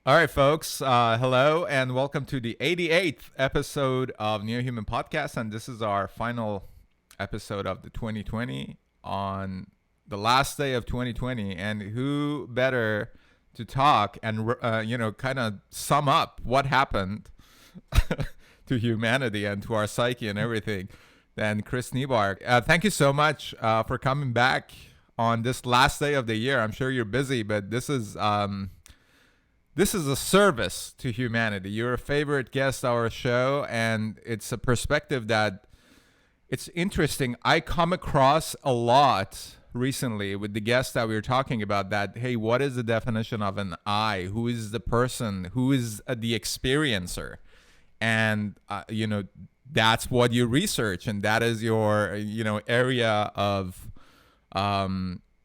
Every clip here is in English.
All right, folks. Hello and welcome to the 88th episode of NEOHUMAN podcast. And this is our final episode of the 2020 on the last day of 2020. And who better to talk and, kind of sum up what happened to humanity and to our psyche and everything than Chris Niebauer. Thank you so much for coming back on this last day of the year. I'm sure you're busy, but this is a service to humanity. You're a favorite guest on our show, and it's a perspective that it's interesting. I come across a lot recently with the guests that we were talking about that, hey, what is the definition of an I? Who is the person? Who is the experiencer? And, that's what you research, and that is your, area of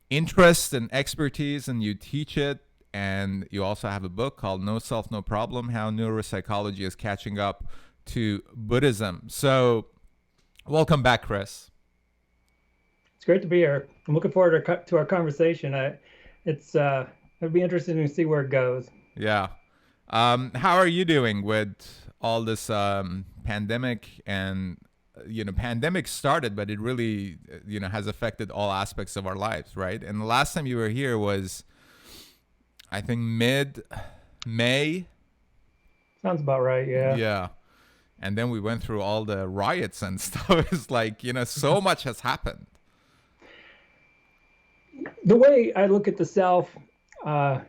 interest and expertise, and you teach it. And you also have a book called No Self, No Problem, How Neuropsychology is Catching Up to Buddhism. So welcome back, Chris. It's great to be here. I'm looking forward to our conversation. It'll be interesting to see where it goes. Yeah. How are you doing with all this pandemic? And, pandemic started, but it really, has affected all aspects of our lives, right? And the last time you were here was, I think, mid-May. Sounds about right, yeah. Yeah. And then we went through all the riots and stuff. It's like, so much has happened. The way I look at the self, again,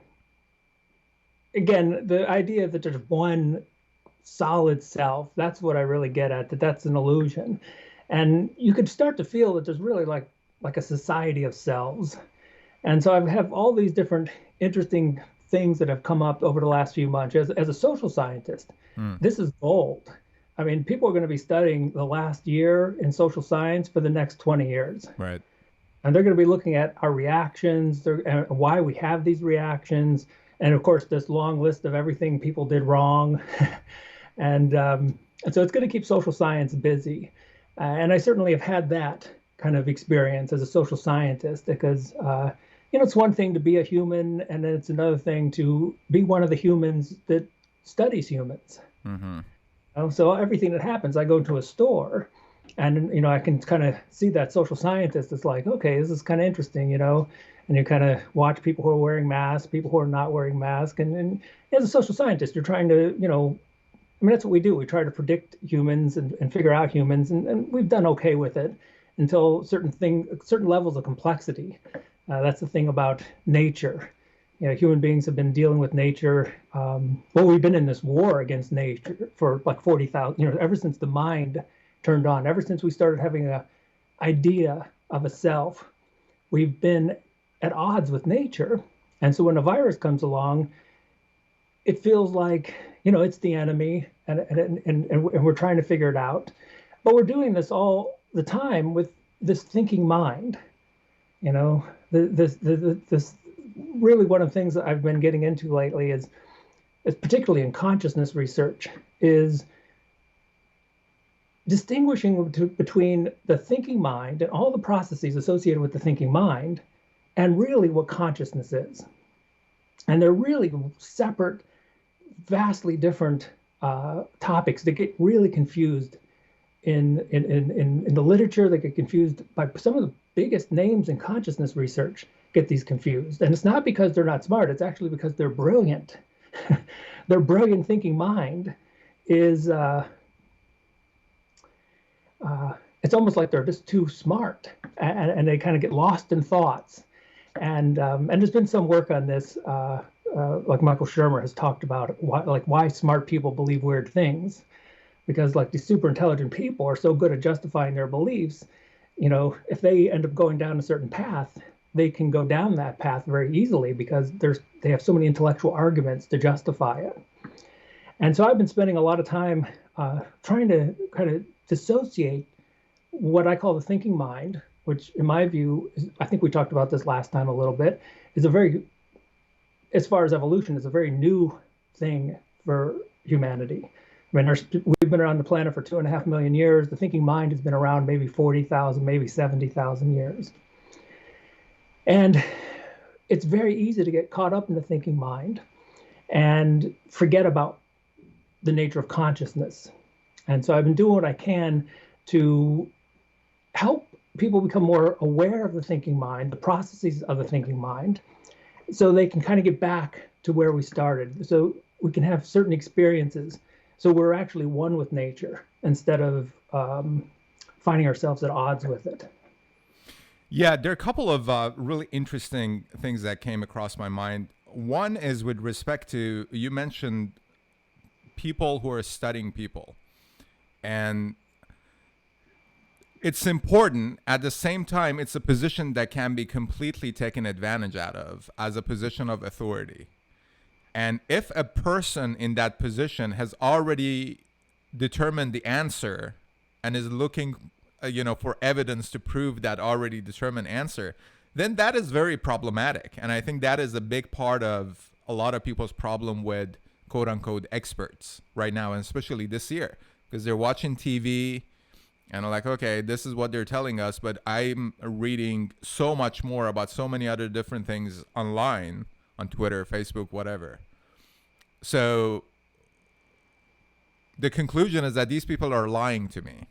the idea that there's one solid self, that's what I really get at, that's an illusion. And you could start to feel that there's really like a society of selves. And so I have all these different interesting things that have come up over the last few months. As a social scientist, This is gold. I mean, people are going to be studying the last year in social science for the next 20 years. Right. And they're going to be looking at our reactions, why we have these reactions, and of course, this long list of everything people did wrong. and so it's going to keep social science busy. And I certainly have had that kind of experience as a social scientist because it's one thing to be a human, and then it's another thing to be one of the humans that studies humans. Mm-hmm. So everything that happens, I go to a store, and I can kind of see that social scientist is like, okay, this is kind of interesting, and you kind of watch people who are wearing masks, people who are not wearing masks, and as a social scientist, you're trying to, that's what we do. We try to predict humans and figure out humans, and we've done okay with it until certain levels of complexity. That's the thing about nature. Human beings have been dealing with nature. We've been in this war against nature for like 40,000, ever since the mind turned on, ever since we started having an idea of a self, we've been at odds with nature. And so when a virus comes along, it feels like, it's the enemy and we're trying to figure it out. But we're doing this all the time with this thinking mind. This really one of the things that I've been getting into lately is particularly in consciousness research, is distinguishing between the thinking mind and all the processes associated with the thinking mind and really what consciousness is. And they're really separate, vastly different topics that get really confused in the literature. They get confused by some of the biggest names in consciousness research get these confused. And it's not because they're not smart, it's actually because they're brilliant. Their brilliant thinking mind is, it's almost like they're just too smart and they kind of get lost in thoughts. And there's been some work on this, like Michael Shermer has talked about why smart people believe weird things. Because like these super intelligent people are so good at justifying their beliefs, if they end up going down a certain path, they can go down that path very easily because they have so many intellectual arguments to justify it. And so I've been spending a lot of time trying to kind of dissociate what I call the thinking mind, which in my view, I think we talked about this last time a little bit, is as far as evolution, is a very new thing for humanity. I mean, we've been around the planet for 2.5 million years. The thinking mind has been around maybe 40,000, maybe 70,000 years. And it's very easy to get caught up in the thinking mind. and forget about the nature of consciousness. And so I've been doing what I can to help people become more aware of the thinking mind, the processes of the thinking mind, so they can kind of get back to where we started. So we can have certain experiences. So we're actually one with nature instead of finding ourselves at odds with it. Yeah, there are a couple of really interesting things that came across my mind. One is with respect to, you mentioned people who are studying people. And it's important. At the same time, it's a position that can be completely taken advantage out of as a position of authority. And if a person in that position has already determined the answer and is looking, for evidence to prove that already determined answer, then that is very problematic. And I think that is a big part of a lot of people's problem with quote unquote experts right now, and especially this year, because they're watching TV and are like, okay, this is what they're telling us, but I'm reading so much more about so many other different things online, on Twitter, Facebook, whatever. So the conclusion is that these people are lying to me.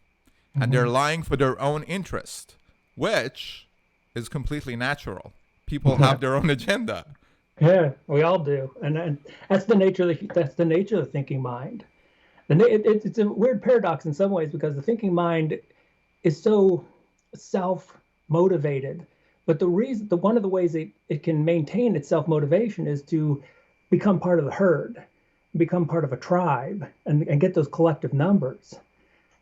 And they're lying for their own interest, which is completely natural. People have their own agenda. Yeah, we all do, and that's the nature of the thinking mind. It's a weird paradox in some ways, because the thinking mind is so self-motivated, but one of the ways it can maintain its self-motivation is to become part of the herd, become part of a tribe, and get those collective numbers.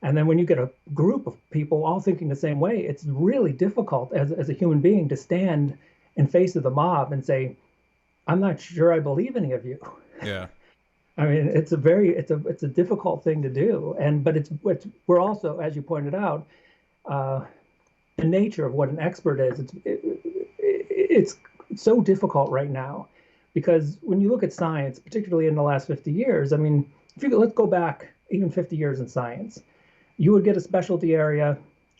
And then when you get a group of people all thinking the same way, it's really difficult as a human being to stand in face of the mob and say, I'm not sure I believe any of you. Yeah. I mean, it's a difficult thing to do. But we're also, as you pointed out, the nature of what an expert is. It's so difficult right now, because when you look at science, particularly in the last 50 years, I mean, let's go back even 50 years in science. You would get a specialty area,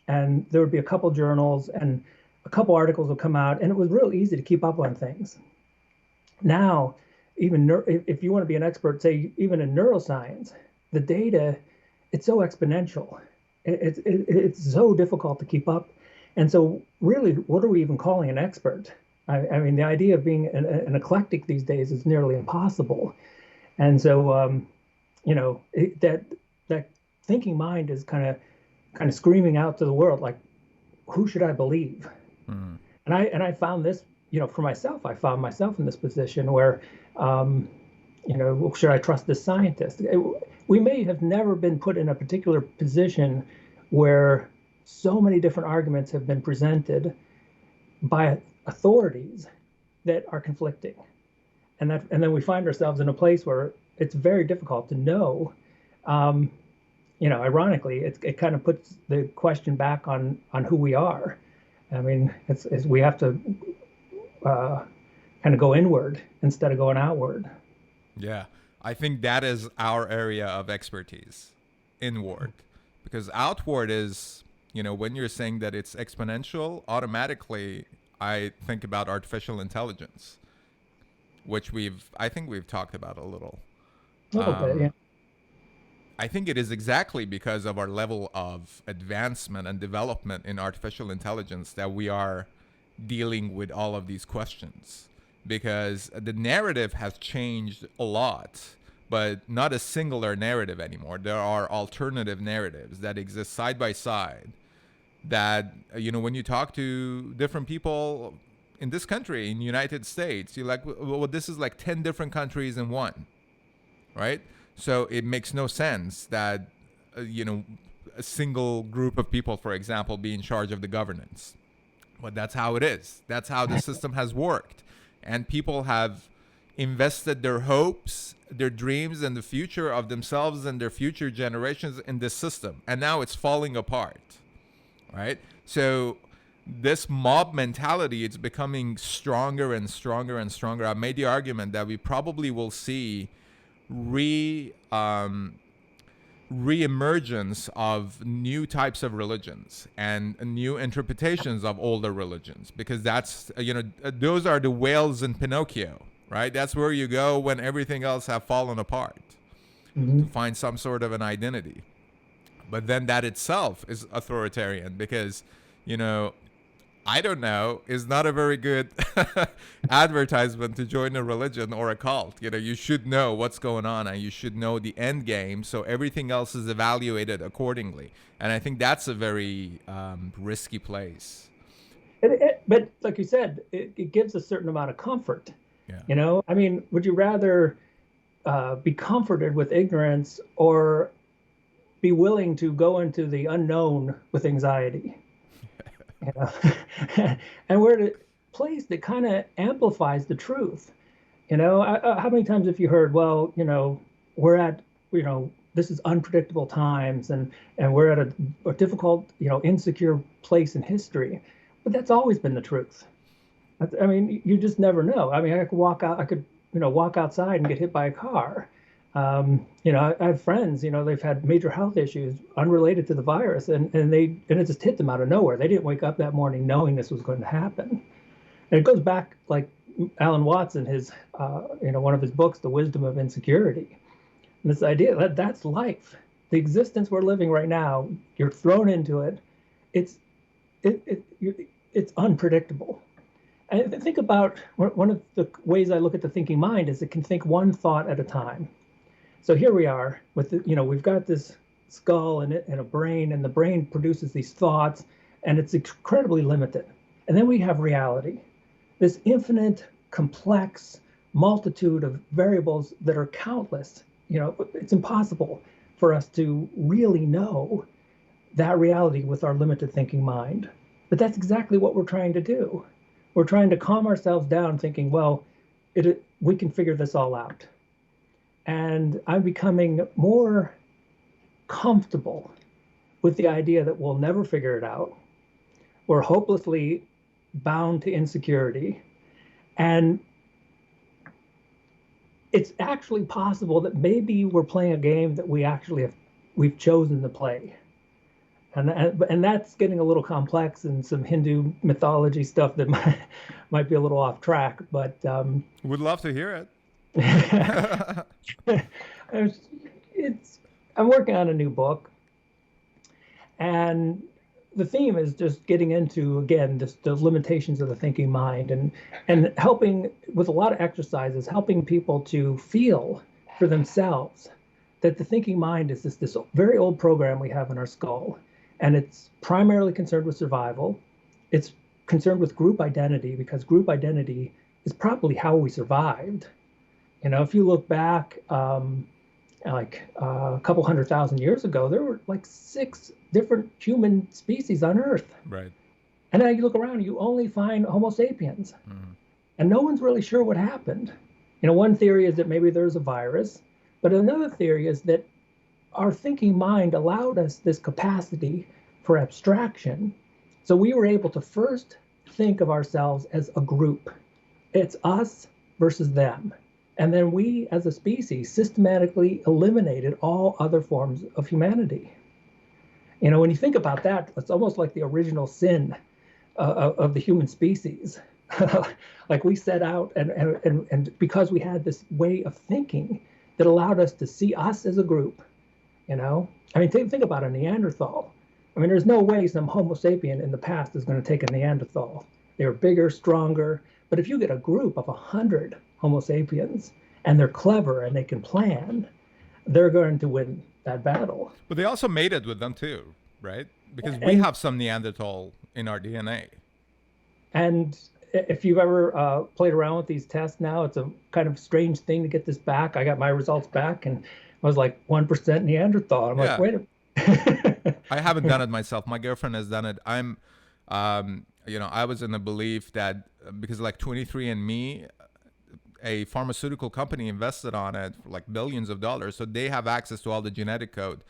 and there would be a couple journals, and a couple articles would come out, and it was real easy to keep up on things. Now, even if you want to be an expert, say even in neuroscience, the data, it's so exponential. It's so difficult to keep up. And so really, what are we even calling an expert? I mean, the idea of being an eclectic these days is nearly impossible. And so, that thinking mind is kind of screaming out to the world, like, who should I believe? Mm. And I found this, for myself, I found myself in this position where, should I trust this scientist? We may have never been put in a particular position where so many different arguments have been presented by authorities that are conflicting. And then we find ourselves in a place where it's very difficult to know. Ironically, it kind of puts the question back on who we are. I mean, we have to kind of go inward instead of going outward. Yeah, I think that is our area of expertise, inward, because outward is, when you're saying that it's exponential, automatically I think about artificial intelligence, which I think we've talked about a little. A little bit, yeah. I think it is exactly because of our level of advancement and development in artificial intelligence that we are dealing with all of these questions, because the narrative has changed a lot, but not a singular narrative anymore. There are alternative narratives that exist side by side that, when you talk to different people in this country, in the United States, you're like, well, this is like 10 different countries in one, right? So it makes no sense that, a single group of people, for example, be in charge of the governance. But that's how it is. That's how the system has worked. And people have invested their hopes, their dreams, and the future of themselves and their future generations in this system. And now it's falling apart, right? So this mob mentality, it's becoming stronger and stronger and stronger. I made the argument that we probably will see re-emergence of new types of religions and new interpretations of older religions, because that's, those are the whales in Pinocchio, right? That's where you go when everything else have fallen apart, Mm-hmm. to find some sort of an identity. But then that itself is authoritarian because, you know, I don't know, is not a very good advertisement to join a religion or a cult. You know, you should know what's going on and you should know the end game, so everything else is evaluated accordingly. And I think that's a very risky place. But like you said, it gives a certain amount of comfort. Yeah. You know, I mean, would you rather be comforted with ignorance or be willing to go into the unknown with anxiety? You know? And we're at a place that kind of amplifies the truth. You know, how many times have you heard, well, you know, we're at, you know, this is unpredictable times and we're at a difficult, you know, insecure place in history. But that's always been the truth. I mean, you just never know. I mean, I could, you know, walk outside and get hit by a car. You know, I have friends, you know, they've had major health issues unrelated to the virus and it just hit them out of nowhere. They didn't wake up that morning knowing this was going to happen. And it goes back like Alan Watson, his, you know, one of his books, The Wisdom of Insecurity. And this idea that that's life. The existence we're living right now, you're thrown into it. It's it's unpredictable. And think about one of the ways I look at the thinking mind is it can think one thought at a time. So here we are with the, you know, we've got this skull and a brain, and the brain produces these thoughts, and it's incredibly limited. And then we have reality, this infinite, complex multitude of variables that are countless. You know, it's impossible for us to really know that reality with our limited thinking mind. But that's exactly what we're trying to do. We're trying to calm ourselves down thinking, well, we can figure this all out. And I'm becoming more comfortable with the idea that we'll never figure it out. We're hopelessly bound to insecurity. And it's actually possible that maybe we're playing a game that we've chosen to play. And that's getting a little complex and some Hindu mythology stuff that might be a little off track, but would love to hear it. I'm working on a new book, and the theme is just getting into, again, the limitations of the thinking mind and helping with a lot of exercises, helping people to feel for themselves that the thinking mind is this very old program we have in our skull. And it's primarily concerned with survival. It's concerned with group identity because group identity is probably how we survived. You know, if you look back like a couple 100,000 years ago, there were like 6 different human species on Earth. Right. And then you look around, you only find Homo sapiens. Mm-hmm. And no one's really sure what happened. You know, one theory is that maybe there's a virus, but another theory is that our thinking mind allowed us this capacity for abstraction. So we were able to first think of ourselves as a group. It's us versus them. And then we, as a species, systematically eliminated all other forms of humanity. You know, when you think about that, it's almost like the original sin of the human species. Like we set out, and because we had this way of thinking that allowed us to see us as a group. You know, I mean, think about a Neanderthal. I mean, there's no way some Homo sapien in the past is going to take a Neanderthal. They were bigger, stronger. But if you get a group of 100 Homo sapiens and they're clever and they can plan, they're going to win that battle. But they also mated with them too, right? Because we have some Neanderthal in our DNA. And if you've ever played around with these tests now, it's a kind of strange thing to get this back. I got my results back and I was like 1% Neanderthal. I'm like, wait a minute. I haven't done it myself. My girlfriend has done it. I'm, you know, I was in the belief that because like 23andMe, a pharmaceutical company invested on it for like billions of dollars. So they have access to all the genetic code.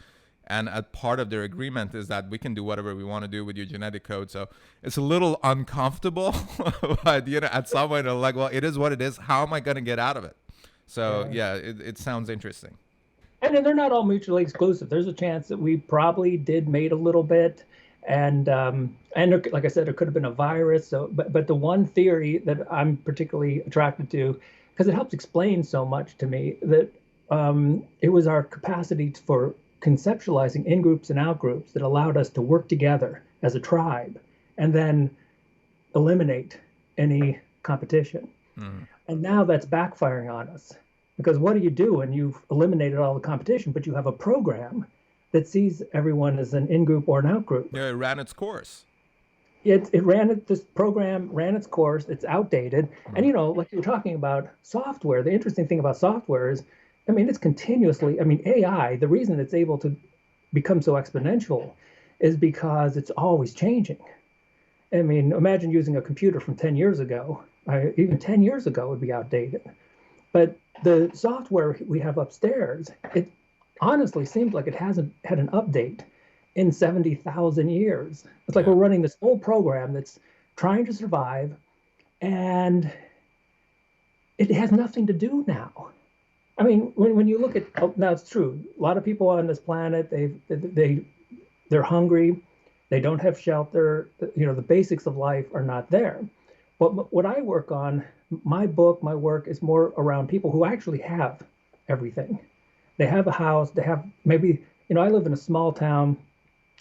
And a part of their agreement is that we can do whatever we want to do with your genetic code. So it's a little uncomfortable, but you know, at some point, I'm like, well, it is what it is. How am I going to get out of it? So yeah, it sounds interesting. And then they're not all mutually exclusive. There's a chance that we probably did mate a little bit, and like I said, it could have been a virus. So, but the one theory that I'm particularly attracted to because it helps explain so much to me that it was our capacity for conceptualizing in groups and out groups that allowed us to work together as a tribe and then eliminate any competition. And now that's backfiring on us, because what do you do when you've eliminated all the competition, but you have a program that sees everyone as an in-group or an out-group? Yeah, it ran its course. This program ran its course. It's outdated. And, like you were talking about software, the interesting thing about software is, it's continuously, AI, the reason it's able to become so exponential is because it's always changing. Imagine using a computer from 10 years ago. Even 10 years ago would be outdated. But the software we have upstairs, it honestly seems like it hasn't had an update in 70,000 years. It's like we're running this old program that's trying to survive, and it has nothing to do now. When you look at, now it's true, a lot of people on this planet, they're hungry, they don't have shelter, the basics of life are not there. But what I work on, my work is more around people who actually have everything. They have a house, they have maybe, I live in a small town,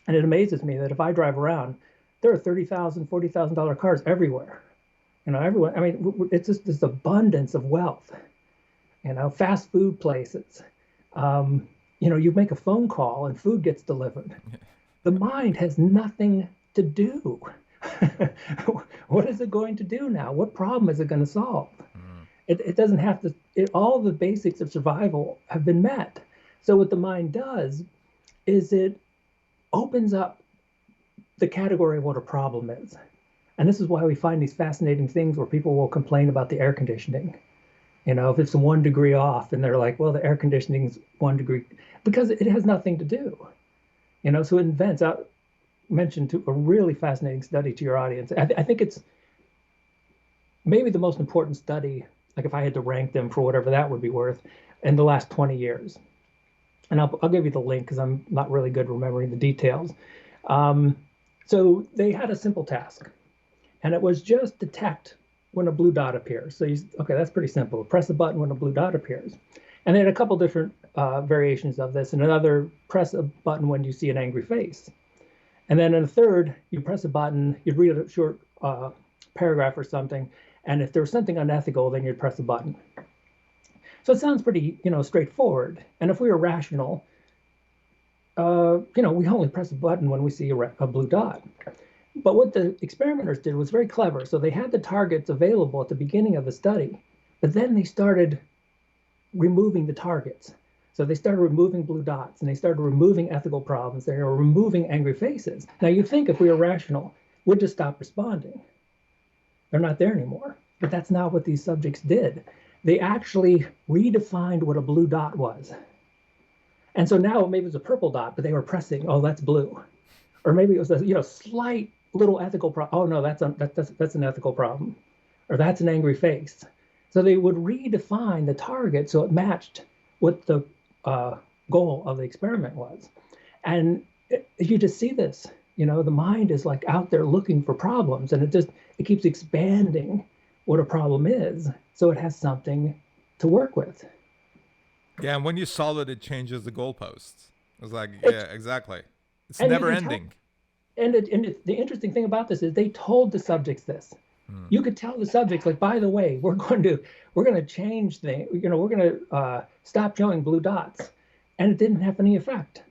and it amazes me that if I drive around, there are $30,000, $40,000 cars everywhere. Everyone, it's just this abundance of wealth. Fast food places. You make a phone call and food gets delivered. The mind has nothing to do. What is it going to do now? What problem is it going to solve? It doesn't have to, all the basics of survival have been met. So what the mind does is it opens up the category of what a problem is. And this is why we find these fascinating things where people will complain about the air conditioning. If it's 1 degree off and they're like, well, the air conditioning's 1 degree, because it has nothing to do. So it invents out, mentioned to a really fascinating study to your audience. I think it's maybe the most important study, like if I had to rank them for whatever that would be worth, in the last 20 years. And I'll give you the link because I'm not really good remembering the details. So they had a simple task, and it was just detect when a blue dot appears. So okay, that's pretty simple. Press a button when a blue dot appears. And they had a couple different variations of this. And another, press a button when you see an angry face. And then in a third, you press a button, you'd read a short paragraph or something. And if there was something unethical, then you'd press a button. So it sounds pretty, straightforward. And if we were rational, we only press a button when we see a blue dot. But what the experimenters did was very clever. So they had the targets available at the beginning of the study, but then they started removing the targets. So they started removing blue dots, and they started removing ethical problems. They were removing angry faces. Now you think if we were rational, we'd just stop responding. They're not there anymore. But that's not what these subjects did. They actually redefined what a blue dot was. And so now maybe it was a purple dot, but they were pressing, oh, that's blue. Or maybe it was a slight little ethical problem. Oh no, that's an ethical problem, or that's an angry face. So they would redefine the target so it matched what the goal of the experiment was. And you just see this. The mind is like out there looking for problems, and it keeps expanding what a problem is, so it has something to work with. Yeah, and when you solve it, it changes the goalposts. It's like, yeah, exactly. It's never ending. The interesting thing about this is they told the subjects this. You could tell the subjects, like, by the way, we're going to change things. We're going to stop showing blue dots, and it didn't have any effect.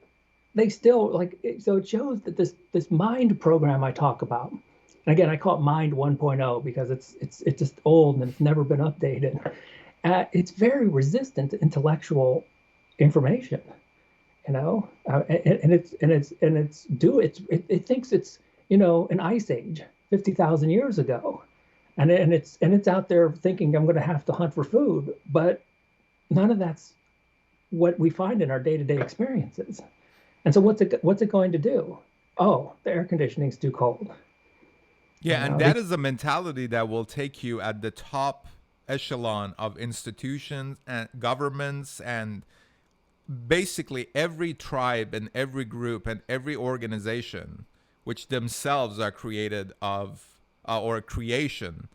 They still so it shows that this mind program I talk about, and again I call it Mind 1.0 because it's just old and it's never been updated. It's very resistant to intellectual information. It thinks it's an ice age 50,000 years ago, and it's out there thinking I'm going to have to hunt for food, but none of that's what we find in our day-to-day experiences. And so what's it going to do? Oh, the air conditioning's too cold. Yeah, and that is a mentality that will take you at the top echelon of institutions and governments and basically every tribe and every group and every organization, which themselves are created of or a creation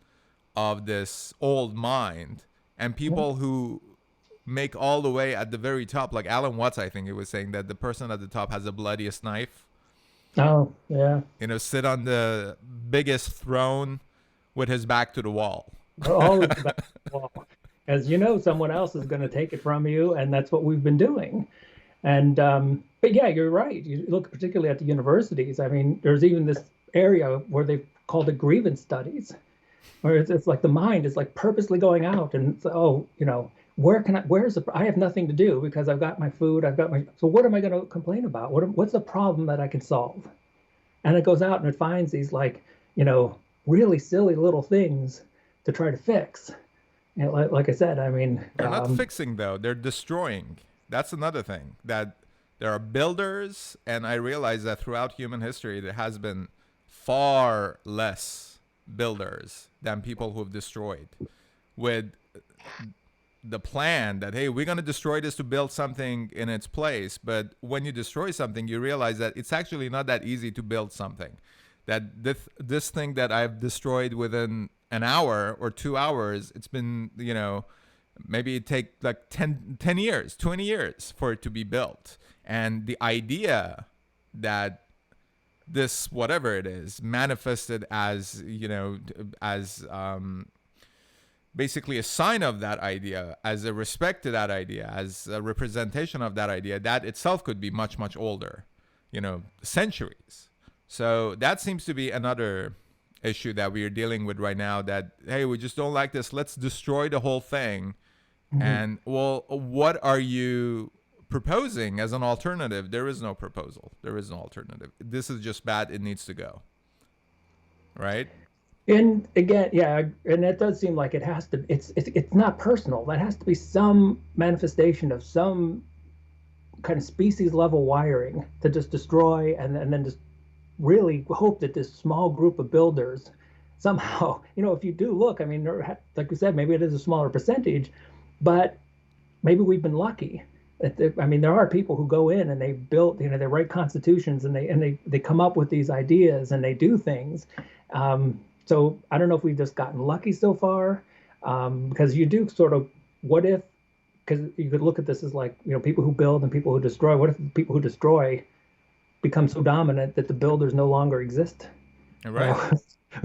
of this old mind, And people who make all the way at the very top, like Alan Watts, I think he was saying that the person at the top has the bloodiest knife. Oh, yeah. Sit on the biggest throne with his back to the wall. Always about the wall. As you know, someone else is going to take it from you, and that's what we've been doing. And but yeah, you're right. You look particularly at the universities. I mean, there's even this area where they've called it grievance studies, where it's like the mind is like purposely going out and it's, oh, I have nothing to do because I've got my food, so what am I going to complain about? What's the problem that I can solve? And it goes out and it finds these like, really silly little things to try to fix. And like I said, I mean, they're not fixing though; they're destroying. That's another thing, that there are builders, and I realize that throughout human history, there has been far less builders than people who have destroyed, with the plan that, hey, we're going to destroy this to build something in its place. But when you destroy something, you realize that it's actually not that easy to build something. That this thing that I've destroyed within an hour or 2 hours, it's been, maybe it take like 10 years, 20 years for it to be built. And the idea that this, whatever it is, manifested as, basically a sign of that idea, as a respect to that idea, as a representation of that idea, that itself could be much, much older, centuries. So that seems to be another issue that we are dealing with right now, that, hey, we just don't like this. Let's destroy the whole thing. Mm-hmm. And, well, what are you proposing as an alternative? There is no proposal. There is no alternative. This is just bad. It needs to go. Right? And again, yeah, and it does seem like it has to, it's not personal. That has to be some manifestation of some kind of species level wiring to just destroy and then just really hope that this small group of builders somehow, if you do look, I mean, like we said, maybe it is a smaller percentage, but maybe we've been lucky. I mean, there are people who go in and they build, they write constitutions and they come up with these ideas and they do things. So I don't know if we've just gotten lucky so far, because you do sort of, what if, because you could look at this as like, people who build and people who destroy. What if the people who destroy become so dominant that the builders no longer exist? Right.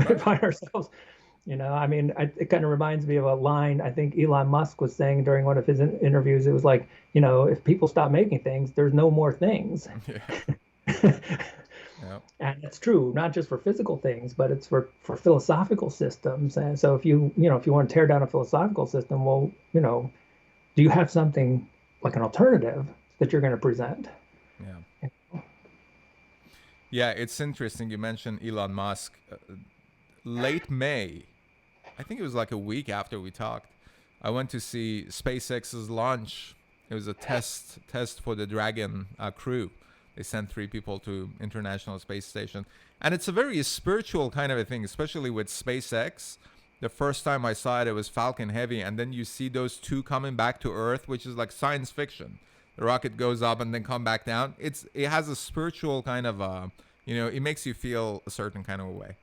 We find ourselves, I mean, it kind of reminds me of a line I think Elon Musk was saying during one of his interviews. It was like, if people stop making things, there's no more things. Yeah. Yep. And it's true, not just for physical things, but it's for philosophical systems. And so if you want to tear down a philosophical system, well, do you have something like an alternative that you're going to present? Yeah. Yeah, it's interesting. You mentioned Elon Musk. Late May, I think it was like a week after we talked, I went to see SpaceX's launch. It was a test for the Dragon crew. They sent 3 people to International Space Station. And it's a very spiritual kind of a thing, especially with SpaceX. The first time I saw it, it was Falcon Heavy. And then you see those 2 coming back to Earth, which is like science fiction. The rocket goes up and then come back down. It has a spiritual kind of, it makes you feel a certain kind of a way.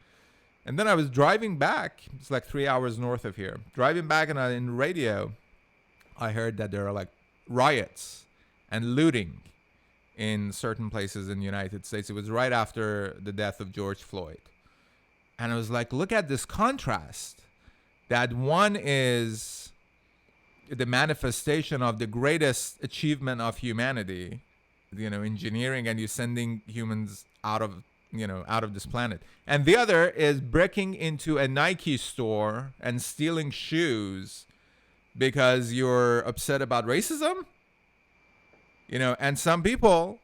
And then I was driving back. It's like 3 hours north of here. Driving back, and in radio, I heard that there are like riots and looting in certain places in the United States. It was right after the death of George Floyd. And I was like, look at this contrast. That one is the manifestation of the greatest achievement of humanity, engineering, and you're sending humans out of this planet. And the other is breaking into a Nike store and stealing shoes because you're upset about racism. And some people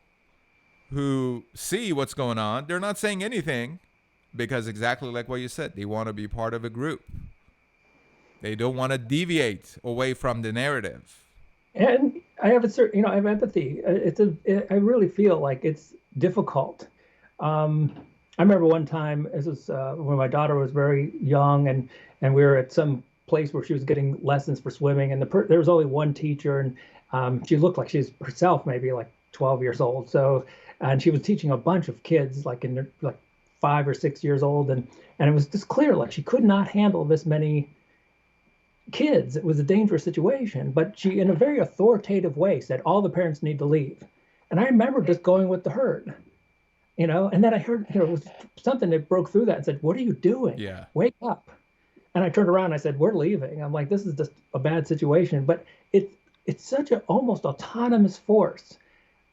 who see what's going on, they're not saying anything because exactly like what you said, they want to be part of a group. They don't want to deviate away from the narrative. And I have I have empathy. I really feel like it's difficult. I remember one time, this was when my daughter was very young, and we were at some place where she was getting lessons for swimming, and there was only one teacher, and she looked like she's herself maybe like 12 years old. So, and she was teaching a bunch of kids like in like 5 or 6 years old, and it was just clear like she could not handle this many kids. It was a dangerous situation, but she, in a very authoritative way, said all the parents need to leave. And I remember just going with the herd, and then I heard, it was something that broke through that and said, "What are you doing? Yeah. Wake up." And I turned around and I said, "We're leaving." I'm like, this is just a bad situation. But it's such an almost autonomous force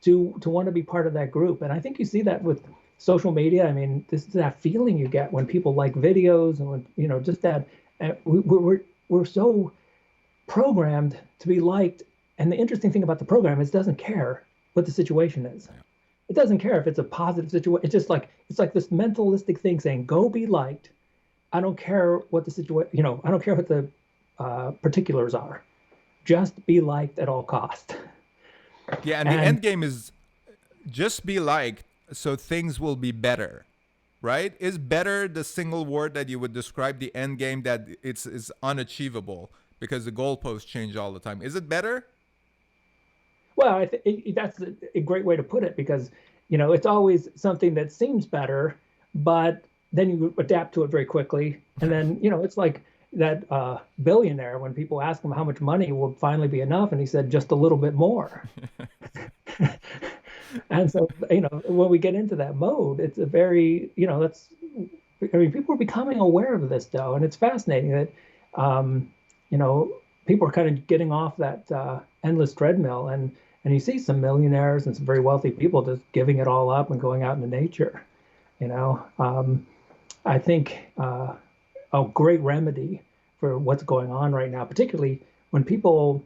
to want to be part of that group. And I think you see that with social media. I mean, this is that feeling you get when people like videos, and when, just that we're so programmed to be liked. And the interesting thing about the program is it doesn't care what the situation is. It doesn't care if it's a positive situation. It's like this mentalistic thing saying, "Go be liked. I don't care what the situation, I don't care what the particulars are. Just be liked at all cost." Yeah, and the end game is just be liked so things will be better, right? Is better the single word that you would describe the end game that is unachievable because the goalposts change all the time? Is it better? Well, I think that's a great way to put it, because it's always something that seems better, but then you adapt to it very quickly, and then it's like that billionaire, when people ask him how much money will finally be enough, and he said just a little bit more. And so when we get into that mode, it's a very people are becoming aware of this, though, and it's fascinating that people are kind of getting off that endless treadmill, and you see some millionaires and some very wealthy people just giving it all up and going out into nature. I think a great remedy for what's going on right now, particularly when people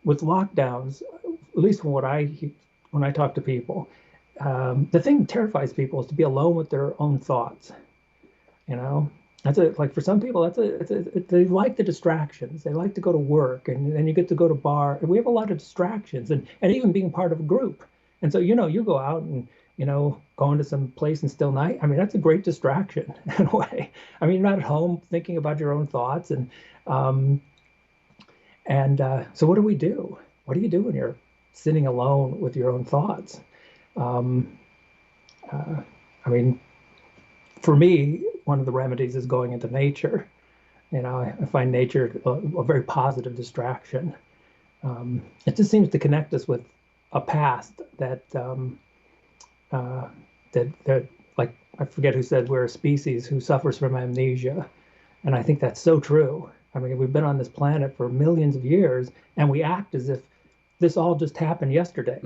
with lockdowns, at least when I talk to people, the thing that terrifies people is to be alone with their own thoughts. That's like for some people, they like the distractions. They like to go to work, and then you get to go to bar. And we have a lot of distractions, and even being part of a group. And so you go out and going to some place in still night. I mean, that's a great distraction in a way. I mean, you're not at home thinking about your own thoughts, and so what do we do? What do you do when you're sitting alone with your own thoughts? I mean, for me, one of the remedies is going into nature. I find nature a very positive distraction. It just seems to connect us with a past that like, I forget who said we're a species who suffers from amnesia, and I think that's so true. I mean, we've been on this planet for millions of years, and we act as if this all just happened yesterday.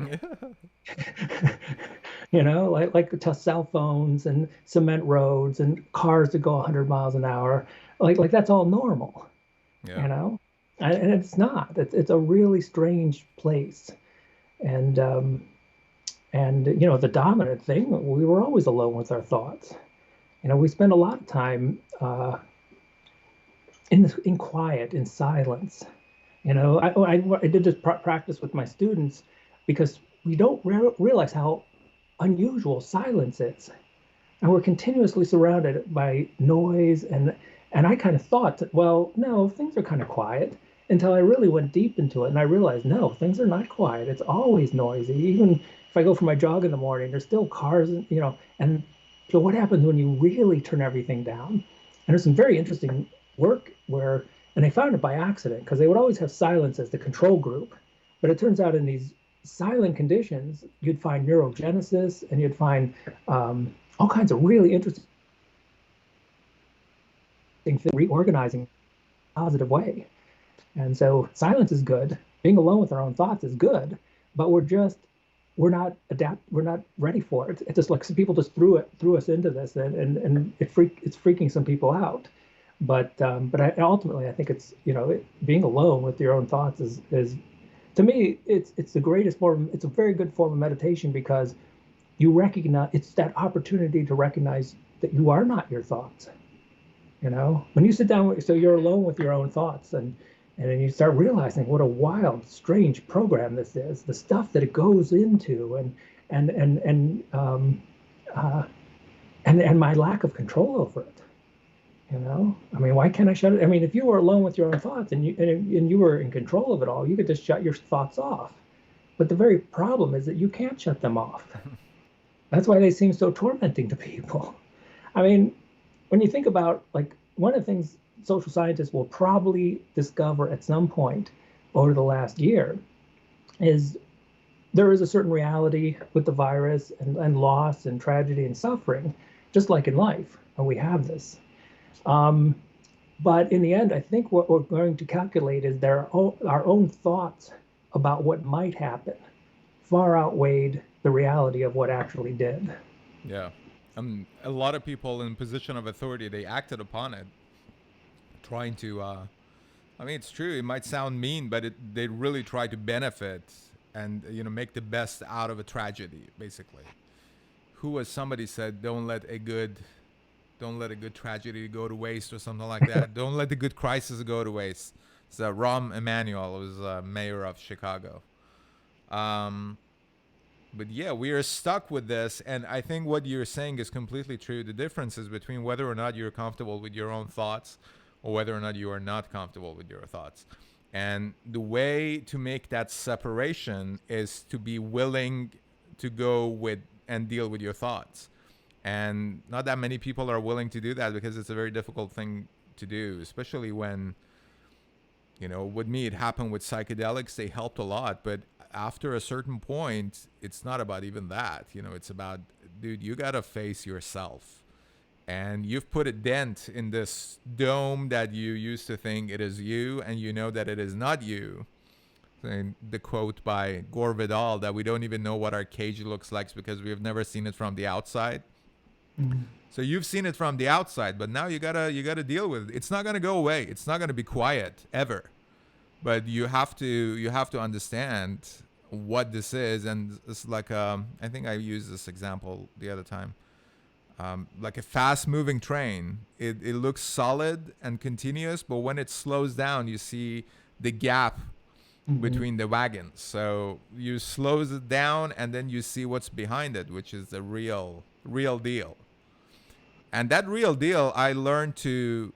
Like cell phones and cement roads and cars that go 100 miles an hour, like that's all normal. Yeah. And it's not. It's a really strange place, and the dominant thing, we were always alone with our thoughts. We spend a lot of time in quiet, in silence. I did this practice with my students, because we don't realize how unusual silence is, and we're continuously surrounded by noise, and I kind of thought that, well, no, things are kind of quiet, until I really went deep into it, and I realized, no, things are not quiet. It's always noisy. Even if I go for my jog in the morning, there's still cars, and so what happens when you really turn everything down? And there's some very interesting work and they found it by accident, because they would always have silence as the control group, but it turns out in these silent conditions, you'd find neurogenesis, and you'd find all kinds of really interesting things, reorganizing in a positive way. And so silence is good. Being alone with our own thoughts is good, but we're not ready for it. It's just like some people just threw us into this, and it's freaking some people out. But ultimately, I think it's being alone with your own thoughts is to me, it's the greatest form. It's a very good form of meditation, because you recognize, it's that opportunity to recognize that you are not your thoughts. When you sit down, so you're alone with your own thoughts, and then you start realizing what a wild, strange program this is. The stuff that it goes into, and my lack of control over it. I mean, why can't I shut it? I mean, if you were alone with your own thoughts, and you were in control of it all, you could just shut your thoughts off. But the very problem is that you can't shut them off. That's why they seem so tormenting to people. I mean, when you think about, like, one of the things social scientists will probably discover at some point over the last year is there is a certain reality with the virus and loss and tragedy and suffering, just like in life, and we have this. Um, but in the end, I think what we're going to calculate is our own thoughts about what might happen far outweighed the reality of what actually did. Yeah. A lot of people in position of authority, they acted upon it, trying to. I mean, it's true. It might sound mean, but they really try to benefit and make the best out of a tragedy. Basically, who was somebody said, don't let a good tragedy go to waste or something like that. Don't let the good crisis go to waste. It's Rahm Emanuel, who was mayor of Chicago. But yeah, we are stuck with this, and I think what you're saying is completely true. The difference is between whether or not you're comfortable with your own thoughts or whether or not you are not comfortable with your thoughts. And the way to make that separation is to be willing to go with and deal with your thoughts. And not that many people are willing to do that because it's a very difficult thing to do, especially when, with me, it happened with psychedelics. They helped a lot, but after a certain point, it's not about even that. It's about, dude, you got to face yourself. And you've put a dent in this dome that you used to think it is you, and you know that it is not you. And the quote by Gore Vidal that we don't even know what our cage looks like because we have never seen it from the outside. Mm-hmm. So you've seen it from the outside, but now you gotta deal with it. It's not gonna go away. It's not gonna be quiet ever. But you have to understand what this is, and it's like I think I used this example the other time. Like a fast-moving train, it looks solid and continuous, but when it slows down, you see the gap between the wagons. So you slows it down, and then you see what's behind it, which is the real deal. And that real deal, I learned to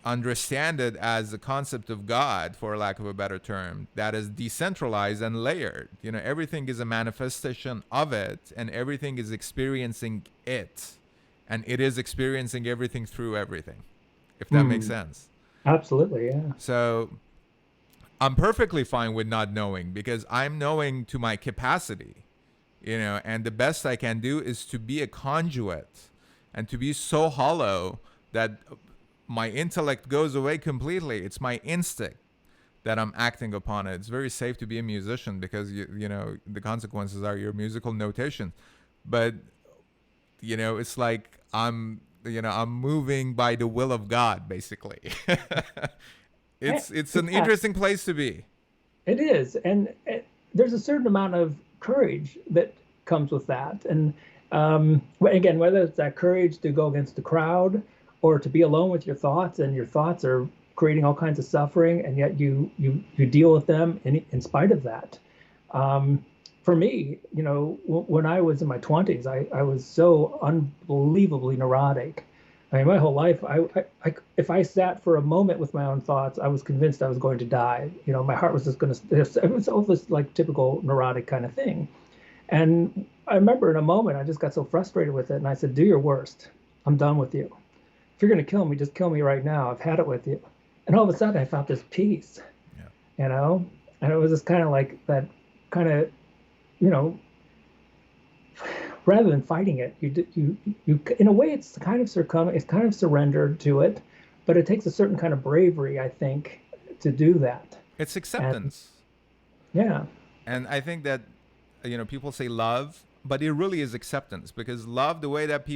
understand it as the concept of God, for lack of a better term, that is decentralized and layered. Everything is a manifestation of it, and everything is experiencing it, and it is experiencing everything through everything, if that makes sense. Absolutely, yeah. So I'm perfectly fine with not knowing because I'm knowing to my capacity, and the best I can do is to be a conduit and to be so hollow that my intellect goes away completely. It's my instinct that I'm acting upon it. It's very safe to be a musician because the consequences are your musical notation. But it's like I'm moving by the will of God, basically. It's an interesting place to be. It is, and there's a certain amount of courage that comes with that. And again, whether it's that courage to go against the crowd or to be alone with your thoughts, and your thoughts are creating all kinds of suffering, and yet you deal with them in spite of that. For me, when I was in my 20s, I was so unbelievably neurotic. I mean, my whole life, if I sat for a moment with my own thoughts, I was convinced I was going to die. My heart was just going to, it was all this like typical neurotic kind of thing. And I remember in a moment, I just got so frustrated with it. And I said, do your worst. I'm done with you. If you're going to kill me, just kill me right now. I've had it with you. And all of a sudden I felt this peace, and it was just kind of like that kind of, rather than fighting it, you in a way it's kind of surrendered to it, but it takes a certain kind of bravery, I think, to do that. It's acceptance. And I think that people say love, but it really is acceptance, because love, the way that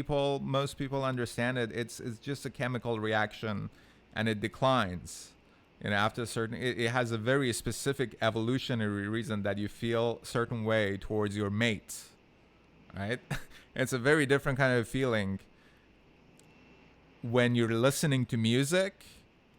most people understand it, it's just a chemical reaction, and it declines. After a certain, it has a very specific evolutionary reason that you feel a certain way towards your mate. Right? It's a very different kind of feeling when you're listening to music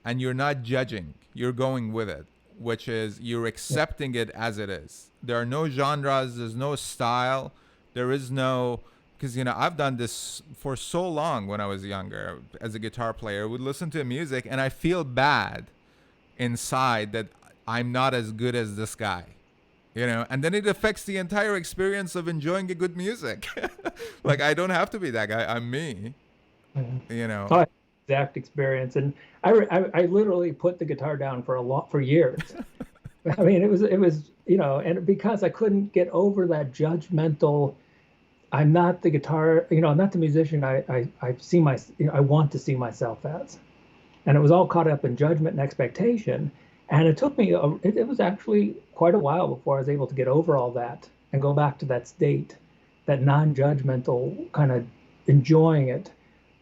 and you're not judging, you're going with it, which is you're accepting it as it is. There are no genres, there's no style, there is no, because I've done this for so long. When I was younger as a guitar player, I would listen to music and I feel bad inside that I'm not as good as this guy. And then it affects the entire experience of enjoying a good music. Like, I don't have to be that guy. I'm me. Oh, exact experience. And I literally put the guitar down for years. I mean, it was, and because I couldn't get over that judgmental, I'm not the guitar, I'm not the musician I want to see myself as. And it was all caught up in judgment and expectation. And it took me, it was actually quite a while before I was able to get over all that and go back to that state, that non-judgmental kind of enjoying it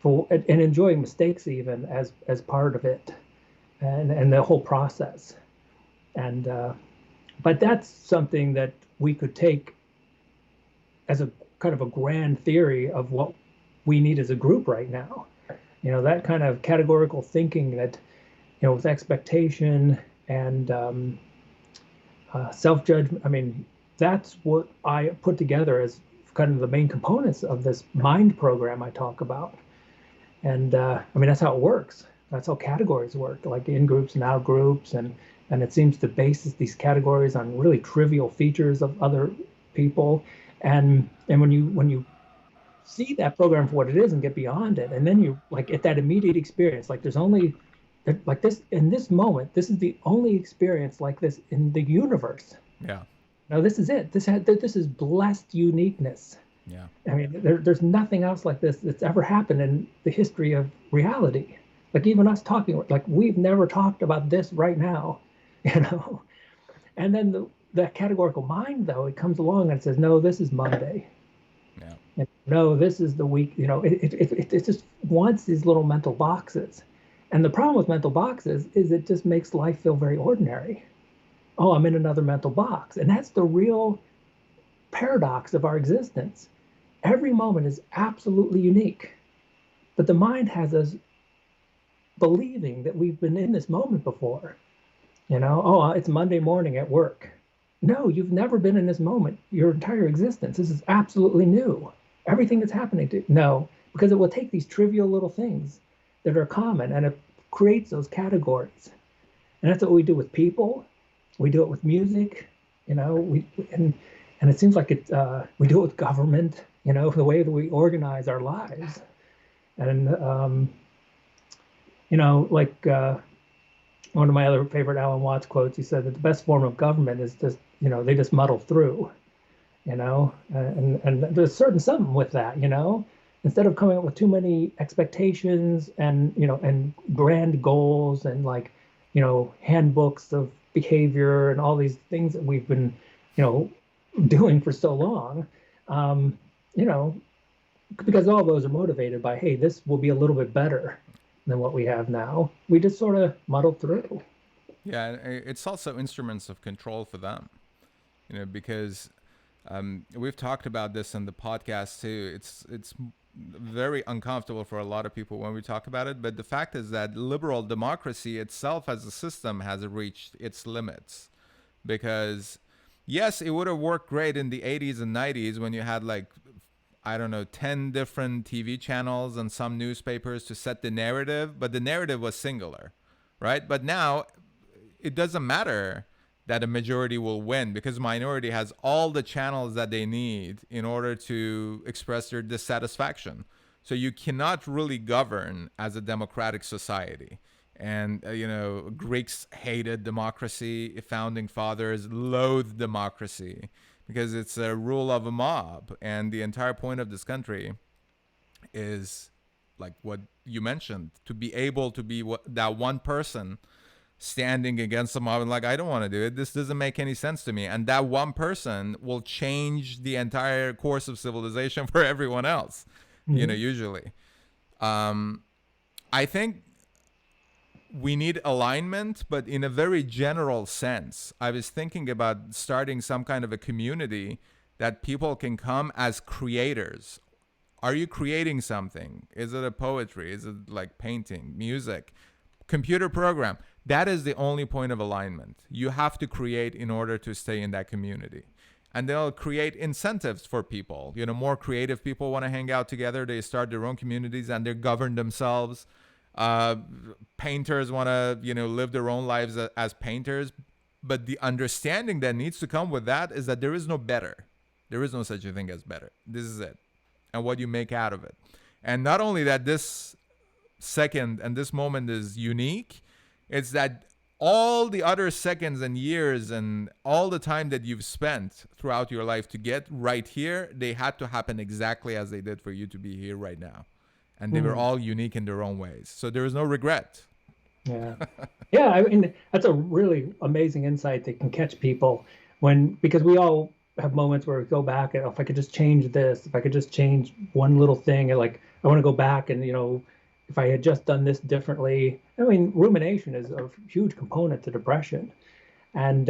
and enjoying mistakes even as part of it, and the whole process. And but that's something that we could take as a kind of a grand theory of what we need as a group right now. That kind of categorical thinking that, with expectation and self-judgment. I mean, that's what I put together as kind of the main components of this mind program I talk about. And I mean, that's how it works. That's how categories work, like in groups and out groups, and it seems to base these categories on really trivial features of other people. And when you see that program for what it is and get beyond it, and then you like at that immediate experience, like there's only like this in this moment, this is the only experience like this in the universe. Yeah. No, this is it. This is blessed uniqueness. Yeah. I mean, there's nothing else like this that's ever happened in the history of reality. Like even us talking, like we've never talked about this right now, you know. And then the categorical mind, though, it comes along and it says, no, this is Monday. Yeah. And, no, this is the week. It just wants these little mental boxes. And the problem with mental boxes is it just makes life feel very ordinary. Oh, I'm in another mental box. And that's the real paradox of our existence. Every moment is absolutely unique. But the mind has us believing that we've been in this moment before. Oh, it's Monday morning at work. No, you've never been in this moment your entire existence. This is absolutely new. Everything that's happening to no, because it will take these trivial little things that are common and it creates those categories. And that's what we do with people. We do it with music, and it seems like we do it with government, the way that we organize our lives. And, like one of my other favorite Alan Watts quotes, he said that the best form of government is just, they just muddle through, and there's certain something with that, instead of coming up with too many expectations and grand goals and like, handbooks of behavior and all these things that we've been, doing for so long, because all those are motivated by, hey, this will be a little bit better than what we have now. We just sort of muddle through. Yeah, it's also instruments of control for them, because we've talked about this in the podcast too. It's very uncomfortable for a lot of people when we talk about it, but the fact is that liberal democracy itself as a system has reached its limits, because yes, it would have worked great in the 80s and 90s when you had like, I don't know, 10 different TV channels and some newspapers to set the narrative, but the narrative was singular, right? But now it doesn't matter that a majority will win because minority has all the channels that they need in order to express their dissatisfaction. So you cannot really govern as a democratic society. And, Greeks hated democracy. Founding fathers loathed democracy because it's a rule of a mob. And the entire point of this country is like what you mentioned, to be able to be that one person standing against the mob and like, I don't want to do it. This doesn't make any sense to me. And that one person will change the entire course of civilization for everyone else, usually. I think we need alignment, but in a very general sense. I was thinking about starting some kind of a community that people can come as creators. Are you creating something? Is it a poetry? Is it like painting, music, computer program? That is the only point of alignment. You have to create in order to stay in that community. And they'll create incentives for people. More creative people want to hang out together. They start their own communities and they govern themselves. Painters want to, live their own lives as painters. But the understanding that needs to come with that is that there is no better. There is no such a thing as better. This is it. And what you make out of it. And not only that, this second and this moment is unique, it's that all the other seconds and years and all the time that you've spent throughout your life to get right here, they had to happen exactly as they did for you to be here right now. And they were all unique in their own ways. So there is no regret. Yeah. Yeah, I mean, that's a really amazing insight that can catch people because we all have moments where we go back and, oh, if I could just change this, if I could just change one little thing, and like I want to go back and, if I had just done this differently. I mean, rumination is a huge component to depression. And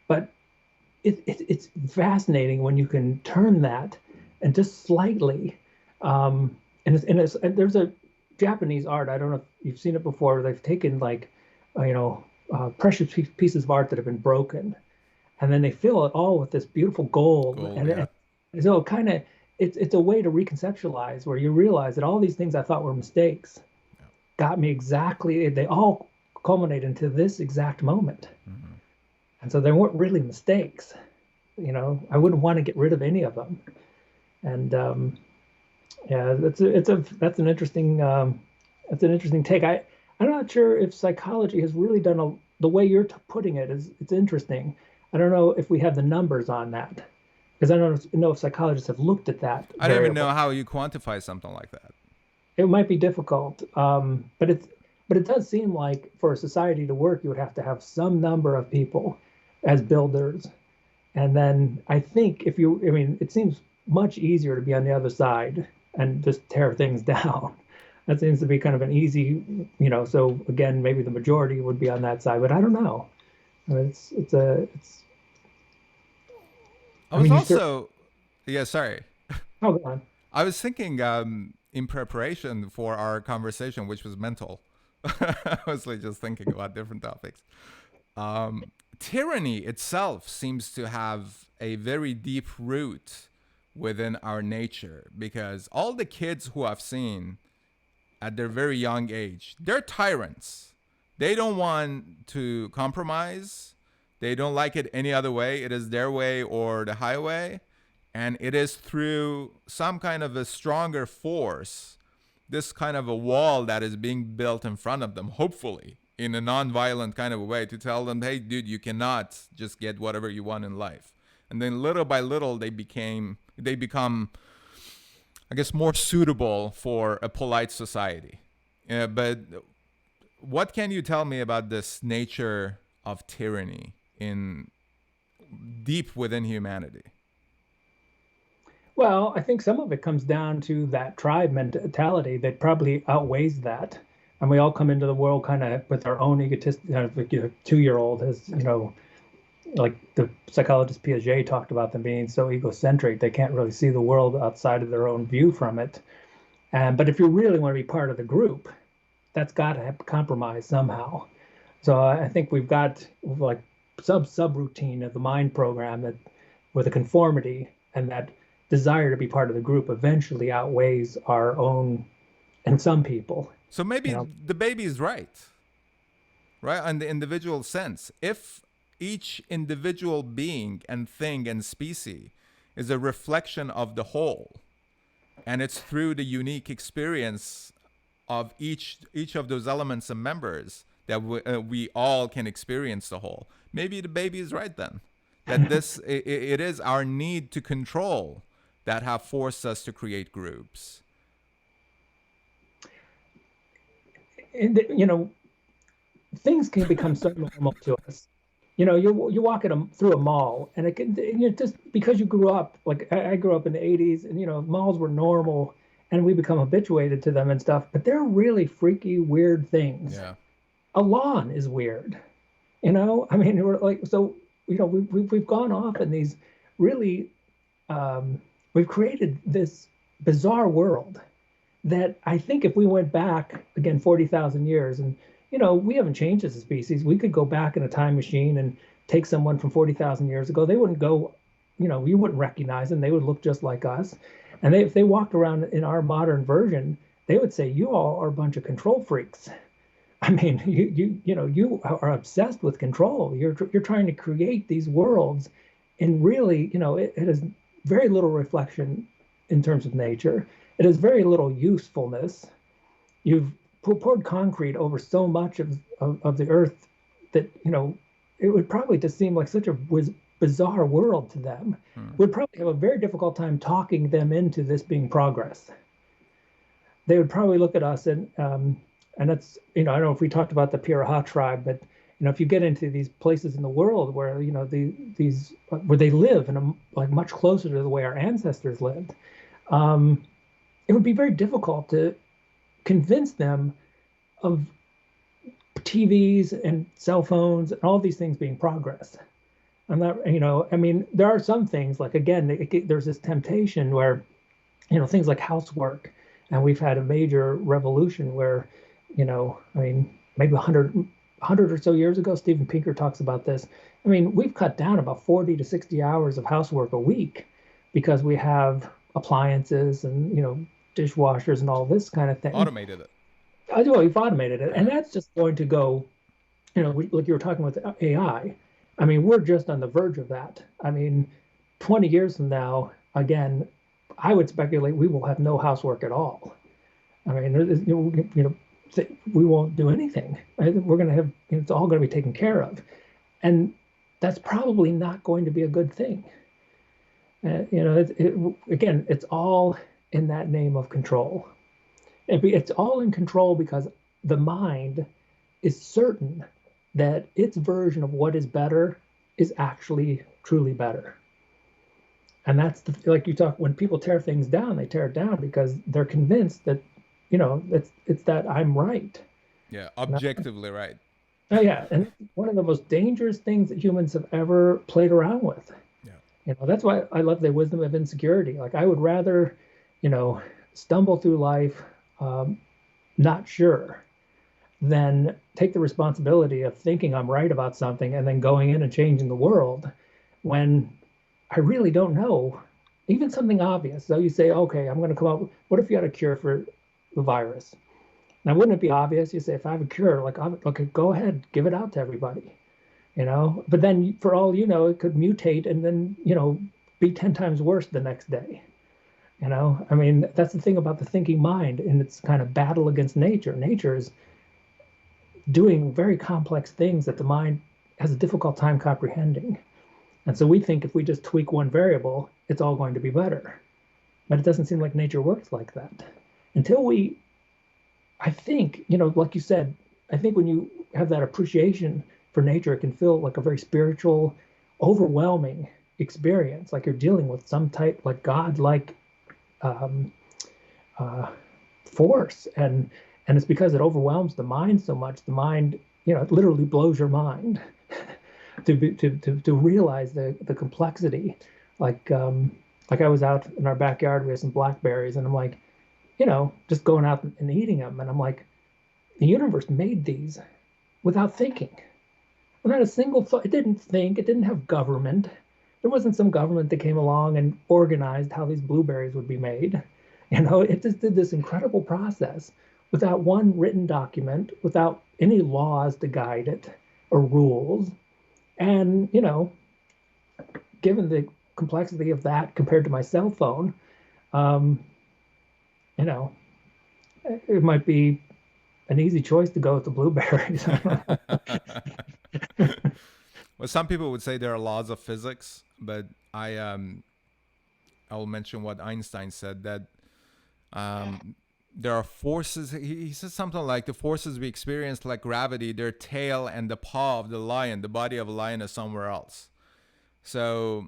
but it's fascinating when you can turn that and just slightly and there's a Japanese art. I don't know if you've seen it before. They've taken like, precious pieces of art that have been broken, and then they fill it all with this beautiful gold. And so it's a way to reconceptualize where you realize that all these things I thought were mistakes got me exactly. They all culminate into this exact moment, and so they weren't really mistakes. I wouldn't want to get rid of any of them, and yeah, that's an interesting take. I'm not sure if psychology has really done the way you're putting it is it's interesting. I don't know if we have the numbers on that because I don't know if psychologists have looked at that. I don't even know how you quantify something like that. It might be difficult, but it does seem like for a society to work, you would have to have some number of people as builders, and then I think it seems much easier to be on the other side and just tear things down. That seems to be kind of an easy, so again, maybe the majority would be on that side, but I don't know. I mean, yeah, sorry. Oh, go on. I was thinking in preparation for our conversation, which was mental. I was like just thinking about different topics. Tyranny itself seems to have a very deep root within our nature, because all the kids who I've seen at their very young age, they're tyrants. They don't want to compromise. They don't like it any other way. It is their way or the highway. And it is through some kind of a stronger force, this kind of a wall that is being built in front of them, hopefully in a non-violent kind of a way, to tell them, hey, dude, you cannot just get whatever you want in life. And then little by little, they become, I guess, more suitable for a polite society. But what can you tell me about this nature of tyranny in deep within humanity? Well, I think some of it comes down to that tribe mentality that probably outweighs that. And we all come into the world kind of with our own egotistic, 2-year-old has, like the psychologist Piaget talked about them being so egocentric, they can't really see the world outside of their own view from it. But if you really want to be part of the group, that's got to have compromise somehow. So I think we've got like subroutine of the mind program that with a conformity and that desire to be part of the group eventually outweighs our own and some people. So maybe the baby is right on the individual sense. If each individual being and thing and species is a reflection of the whole, and it's through the unique experience of each of those elements and members that we all can experience the whole. Maybe the baby is right then, that it is our need to control that have forced us to create groups. And, things can become so normal to us. You walk through a mall, and it can, just because you grew up, like I grew up in the 80s, and malls were normal, and we become habituated to them and stuff. But they're really freaky, weird things. Yeah. A lawn is weird. I mean, we're like, so we've gone off in these really, we've created this bizarre world that I think if we went back again 40,000 years and we haven't changed as a species. We could go back in a time machine and take someone from 40,000 years ago. They wouldn't go, you wouldn't recognize them. They would look just like us. And if they walked around in our modern version, they would say, you all are a bunch of control freaks. I mean, you are obsessed with control. You're trying to create these worlds, and really, it has very little reflection in terms of nature. It has very little usefulness. you've poured concrete over so much of the earth that, it would probably just seem like such a bizarre world to them. Would probably have a very difficult time talking them into this being progress. They would probably look at us and that's, I don't know if we talked about the Piraha tribe, but if you get into these places in the world where, these where they live and like much closer to the way our ancestors lived, it would be very difficult to convince them of TVs and cell phones and all these things being progress. I'm not, I mean, there are some things like, again, there's this temptation where, things like housework, and we've had a major revolution where, I mean, maybe 100 or so years ago, Steven Pinker talks about this. I mean, we've cut down about 40 to 60 hours of housework a week because we have appliances and, dishwashers and all this kind of thing. Automated it. We've automated it. And that's just going to go, like you were talking with AI. I mean, we're just on the verge of that. I mean, 20 years from now, again, I would speculate we will have no housework at all. I mean, we won't do anything. We're going to have, it's all going to be taken care of. And that's probably not going to be a good thing. Again, it's all in that name of control. It's all in control because the mind is certain that its version of what is better is actually truly better. And that's like you talk, when people tear things down, they tear it down because they're convinced that, it's that I'm right. Yeah, objectively right. Oh yeah, and one of the most dangerous things that humans have ever played around with. Yeah. That's why I love the wisdom of insecurity. Like I would rather, stumble through life, not sure, than take the responsibility of thinking I'm right about something and then going in and changing the world when I really don't know. Even something obvious. So you say, okay, I'm going to come up. What if you had a cure for the virus? Now, wouldn't it be obvious? You say, if I have a cure, like, okay, go ahead, give it out to everybody, But then, for all you know, it could mutate and then, be 10 times worse the next day. I mean, that's the thing about the thinking mind and its kind of battle against nature. Nature is doing very complex things that the mind has a difficult time comprehending. And so we think if we just tweak one variable, it's all going to be better. But it doesn't seem like nature works like that. I think, like you said, I think when you have that appreciation for nature, it can feel like a very spiritual, overwhelming experience, like you're dealing with some type, like God-like force. And it's because it overwhelms the mind so much. The mind, it literally blows your mind to realize the complexity. Like I was out in our backyard, we had some blackberries, and I'm like, just going out and eating them. And I'm like, the universe made these without thinking. Not a single thought. It didn't think. It didn't have government. There wasn't some government that came along and organized how these blueberries would be made. It just did this incredible process without one written document, without any laws to guide it or rules. And, given the complexity of that compared to my cell phone, it might be an easy choice to go with the blueberries. Well, some people would say there are laws of physics, but I will mention what Einstein said, that there are forces. He said something like the forces we experience, like gravity, their tail and the paw of the lion, the body of a lion is somewhere else. So,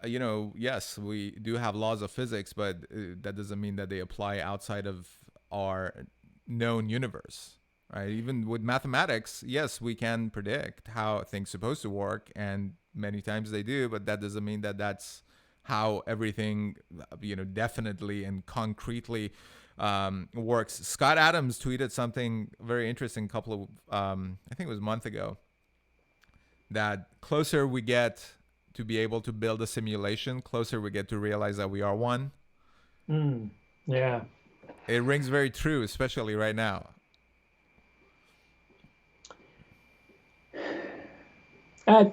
yes, we do have laws of physics, but that doesn't mean that they apply outside of our known universe, right? Even with mathematics, yes, we can predict how things are supposed to work, and many times they do, but that doesn't mean that that's how everything, definitely and concretely works. Scott Adams tweeted something very interesting a couple of, I think it was a month ago, that closer we get to be able to build a simulation, closer we get to realize that we are one. Yeah. It rings very true, especially right now.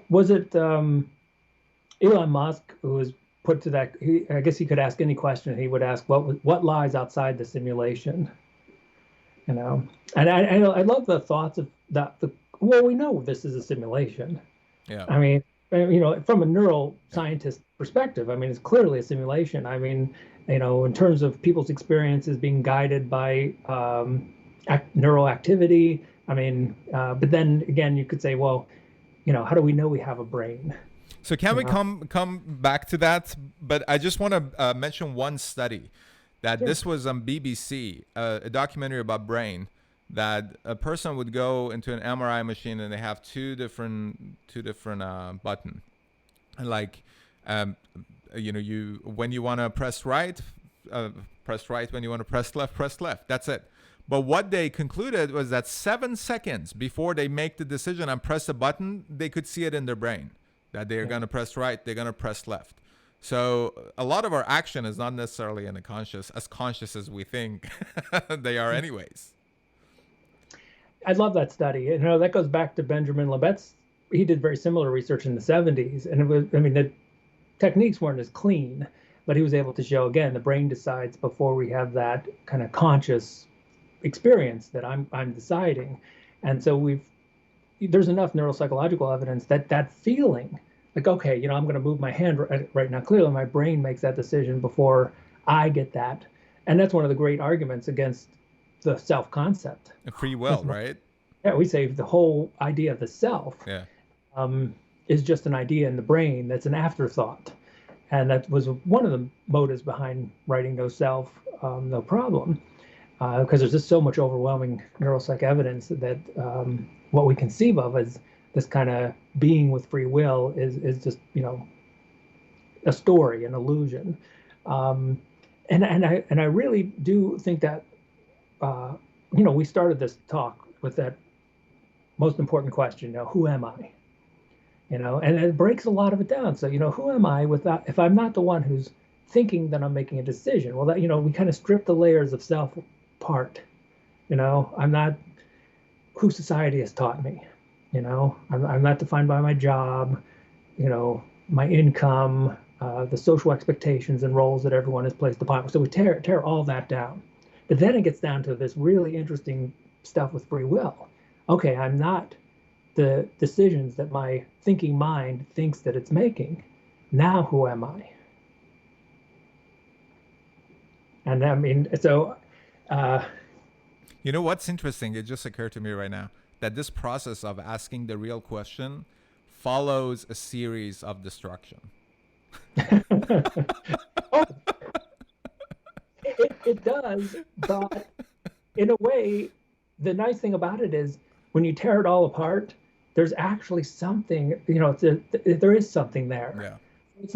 Was it Elon Musk who was put to that? I guess he could ask any question. He would ask what lies outside the simulation. you know. And I love the thoughts of that. Well, we know this is a simulation. Yeah. I mean, from a neuroscientist perspective, I mean, it's clearly a simulation. I mean, in terms of people's experiences being guided by neural activity. I mean, but then again, you could say, well, how do we know we have a brain? So can we come back to that? But I just want to mention one study that Sure. this was on BBC, a documentary about brain, that a person would go into an MRI machine and they have two different button, like you when you want to press right, press right. When you want to press left. That's it. But what they concluded was that 7 seconds before they make the decision and press a button, they could see it in their brain that they're going to press right, they're going to press left. So a lot of our action is not necessarily in the conscious as we think they are anyways. I love that study. That goes back to Benjamin Libet's. He did very similar research in the 70s. And the techniques weren't as clean, but he was able to show, again, the brain decides before we have that kind of conscious experience that I'm deciding. And so there's enough neuropsychological evidence that feeling, like, okay, I'm going to move my hand right now. Clearly, my brain makes that decision before I get that. And that's one of the great arguments against the self concept. Free will, right? Yeah, we say the whole idea of the self is just an idea in the brain that's an afterthought. And that was one of the motives behind writing No Self, No Problem, because there's just so much overwhelming neuropsych evidence that what we conceive of as this kind of being with free will is just, a story, an illusion. And I really do think that, we started this talk with that most important question, who am I? And it breaks a lot of it down. So, who am I if I'm not the one who's thinking that I'm making a decision? Well, that, we kind of strip the layers of self apart. I'm not who society has taught me. I'm not defined by my job, my income, the social expectations and roles that everyone has placed upon me. So we tear all that down. But then it gets down to this really interesting stuff with free will. Okay, I'm not the decisions that my thinking mind thinks that it's making. Now who am I? And I mean, so... what's interesting? It just occurred to me right now that this process of asking the real question follows a series of destruction. Oh, it does, but in a way, the nice thing about it is when you tear it all apart, there's actually something, there is something there. Yeah. It's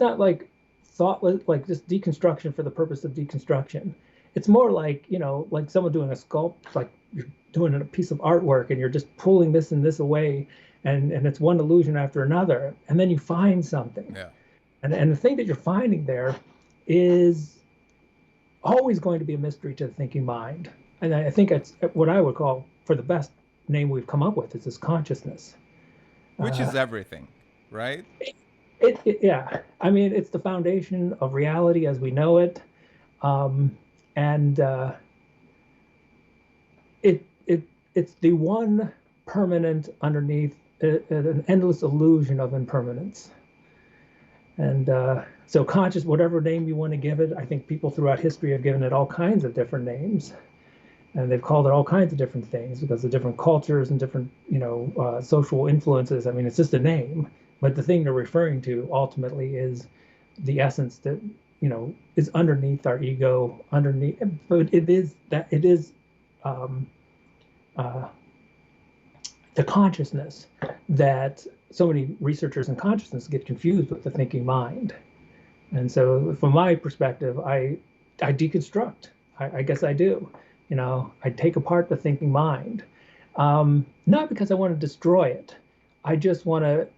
not like thoughtless, like just deconstruction for the purpose of deconstruction. It's more like, like someone doing a sculpt, like you're doing a piece of artwork and you're just pulling this and this away and it's one illusion after another. And then you find something. Yeah. And the thing that you're finding there is always going to be a mystery to the thinking mind. And I think it's what I would call, for the best name we've come up with, is this consciousness. Which is everything, right? Yeah. I mean, it's the foundation of reality as we know it. It's the one permanent underneath an endless illusion of impermanence. And so conscious, whatever name you want to give it, I think people throughout history have given it all kinds of different names. And they've called it all kinds of different things because of different cultures and different, social influences. I mean, it's just a name. But the thing they're referring to ultimately is the essence that, is underneath our ego, but it is the consciousness that so many researchers in consciousness get confused with the thinking mind. And so from my perspective, I deconstruct. I guess I do. I take apart the thinking mind, not because I want to destroy it. I just want to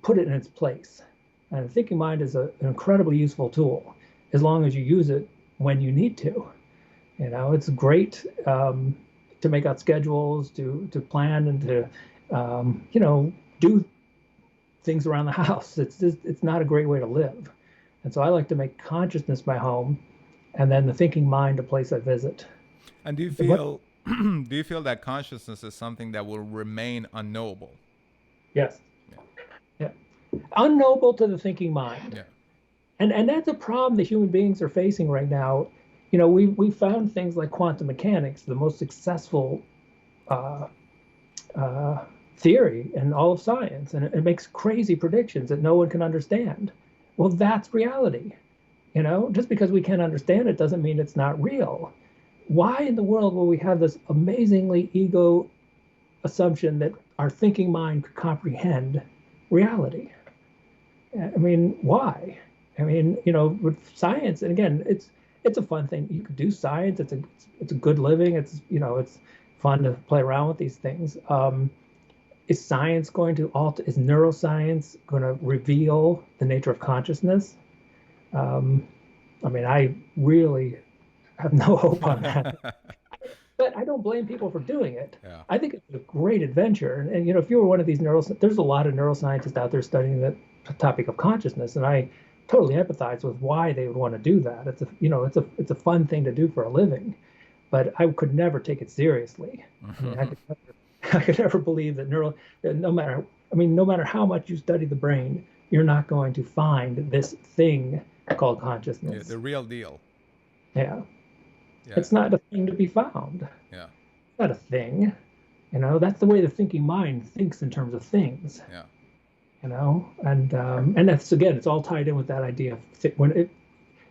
put it in its place. And the thinking mind is an incredibly useful tool as long as you use it when you need to. It's great to make out schedules, to plan and to, do things around the house. It's not a great way to live. And so I like to make consciousness my home and then the thinking mind a place I visit. And do you feel do you feel that consciousness is something that will remain unknowable? Yes. Yeah. Yeah. Unknowable to the thinking mind. Yeah. And that's a problem that human beings are facing right now. You know, we found things like quantum mechanics, the most successful uh, uh, theory in all of science, and it makes crazy predictions that no one can understand. Well, that's reality. You know, just because we can't understand it doesn't mean it's not real. Why in the world will we have this amazingly ego assumption that our thinking mind could comprehend reality? I mean, why? I mean, you know, with science, and again, it's a fun thing. You could do science. It's a good living. It's, you know, it's fun to play around with these things. Is science going to alter? Is neuroscience going to reveal the nature of consciousness? Um, I mean, I really have no hope on that. But I don't blame people for doing it. Yeah. I think it's a great adventure. And you know, if you were one of these there's a lot of neuroscientists out there studying the topic of consciousness, and I totally empathize with why they would want to do that. It's a, you know, it's a fun thing to do for a living, but I could never take it seriously. I mean, I could never believe that no matter, I mean, no matter how much you study the brain, you're not going to find this thing called Yeah, consciousness. the real deal. Yeah. Yeah. It's not a thing to be found. Yeah. It's not a thing. You know, that's the way the thinking mind thinks in terms of things. Yeah. You know, and that's again, it's all tied in with that idea of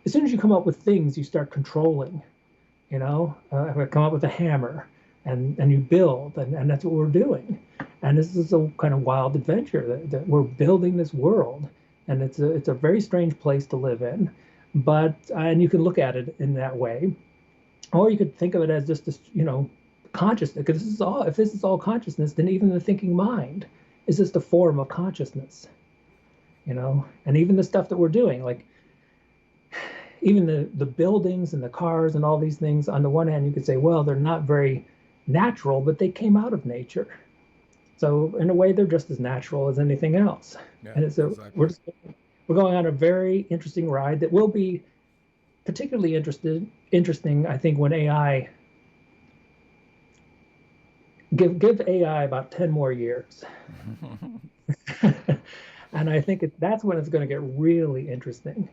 as soon as you come up with things, you start controlling. You know, I come up with a hammer, and you build, and that's what we're doing. And this is a kind of wild adventure that we're building this world, and it's a very strange place to live in, but and you can look at it in that way, or you could think of it as just this, you know, consciousness. Because this is all, if this is all consciousness, then even the thinking mind is just a form of consciousness, you know. And even the stuff that we're doing, like even the buildings and the cars and all these things, on the one hand, you could say, well, they're not very natural, but they came out of nature. So in a way, they're just as natural as anything else. Yeah. And so Exactly. we're going on a very interesting ride that will be particularly interesting, I think, when AI give AI about 10 more years. And I think that's when it's going to get really interesting.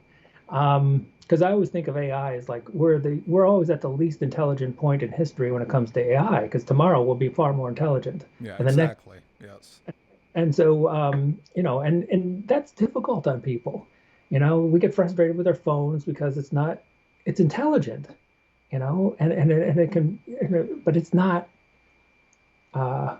Because I always think of AI as like we're always at the least intelligent point in history when it comes to AI. Because tomorrow we'll be far more intelligent. Yeah. And the next, Exactly. Yes. and so you know, and that's difficult on people. You know, we get frustrated with our phones because it's intelligent. You know, and it can, but it's not. Uh,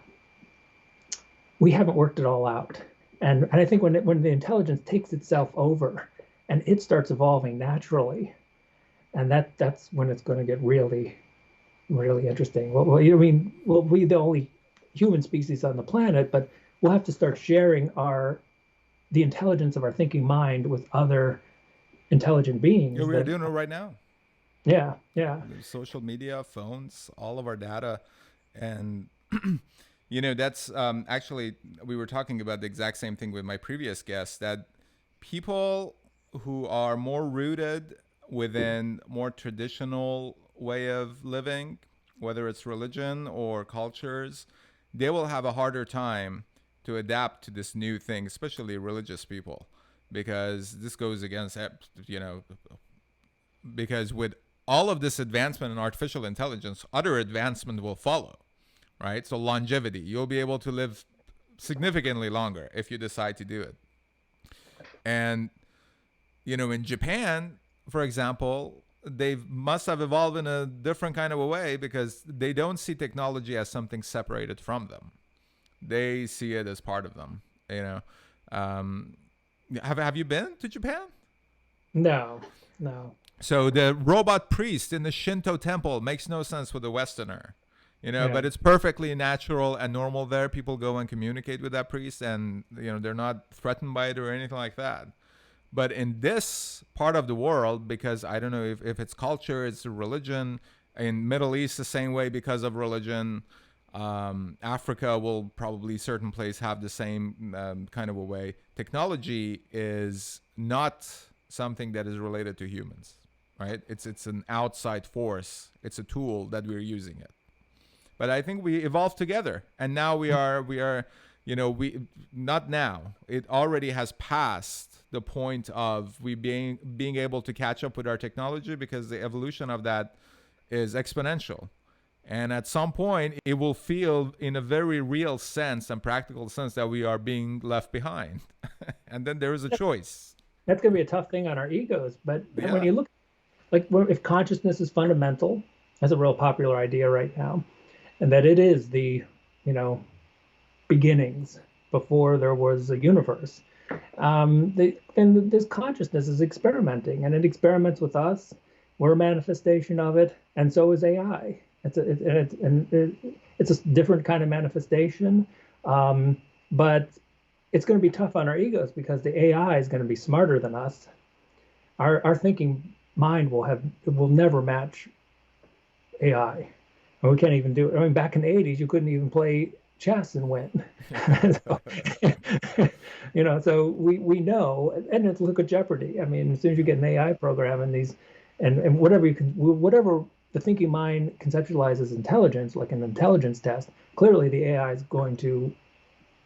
we haven't worked it all out. And I think when the intelligence takes itself over and it starts evolving naturally, and that's when it's going to get really, really interesting. Well, you know, I mean, we'll be the only human species on the planet, but we'll have to start sharing the intelligence of our thinking mind with other intelligent Yeah, beings we're that, doing it right now. yeah, yeah, There's social media, phones, all of our data, and you know that's actually we were talking about the exact same thing with my previous guest, that people who are more rooted within more traditional way of living, whether it's religion or cultures, they will have a harder time to adapt to this new thing, especially religious people, because this goes against, you know, because with all of this advancement in artificial intelligence, other advancement will follow, right? So longevity, you'll be able to live significantly longer if you decide to do it. And you know, in Japan, for example, they must have evolved in a different kind of a way because they don't see technology as something separated from them. They see it as part of them. You know, um, have you been to Japan? no, no, So the robot priest in the Shinto temple makes no sense with a Westerner, you know, yeah, but it's perfectly natural and normal there. People go and communicate with that priest, and you know they're not threatened by it or anything like that. But in this part of the world, because I don't know if it's culture, it's religion. In Middle East, the same way because of religion. Africa will probably certain place have the same kind of a way. Technology is not something that is related to humans, right? It's an outside force. It's a tool that we're using it. But I think we evolved together, and now we are, we not now. It already has passed the point of we being able to catch up with our technology, because the evolution of that is exponential. And at some point, it will feel in a very real sense and practical sense that we are being left behind. And then there is a choice. That's going to be a tough thing on our egos. But Yeah. when you look, like, if consciousness is fundamental, that's a real popular idea right now, and that it is the, beginnings before there was a universe. And this consciousness is experimenting, and it experiments with us. We're a manifestation of it, and so is AI. It's a different kind of manifestation, but it's going to be tough on our egos because the AI is going to be smarter than us. Our thinking mind will never match AI, and we can't even do it. I mean, back in the '80s, you couldn't even play chess and win. So we know, and it's look at Jeopardy. I mean, as soon as you get an AI program and these, and whatever the thinking mind conceptualizes intelligence, like an intelligence test, clearly the AI is going to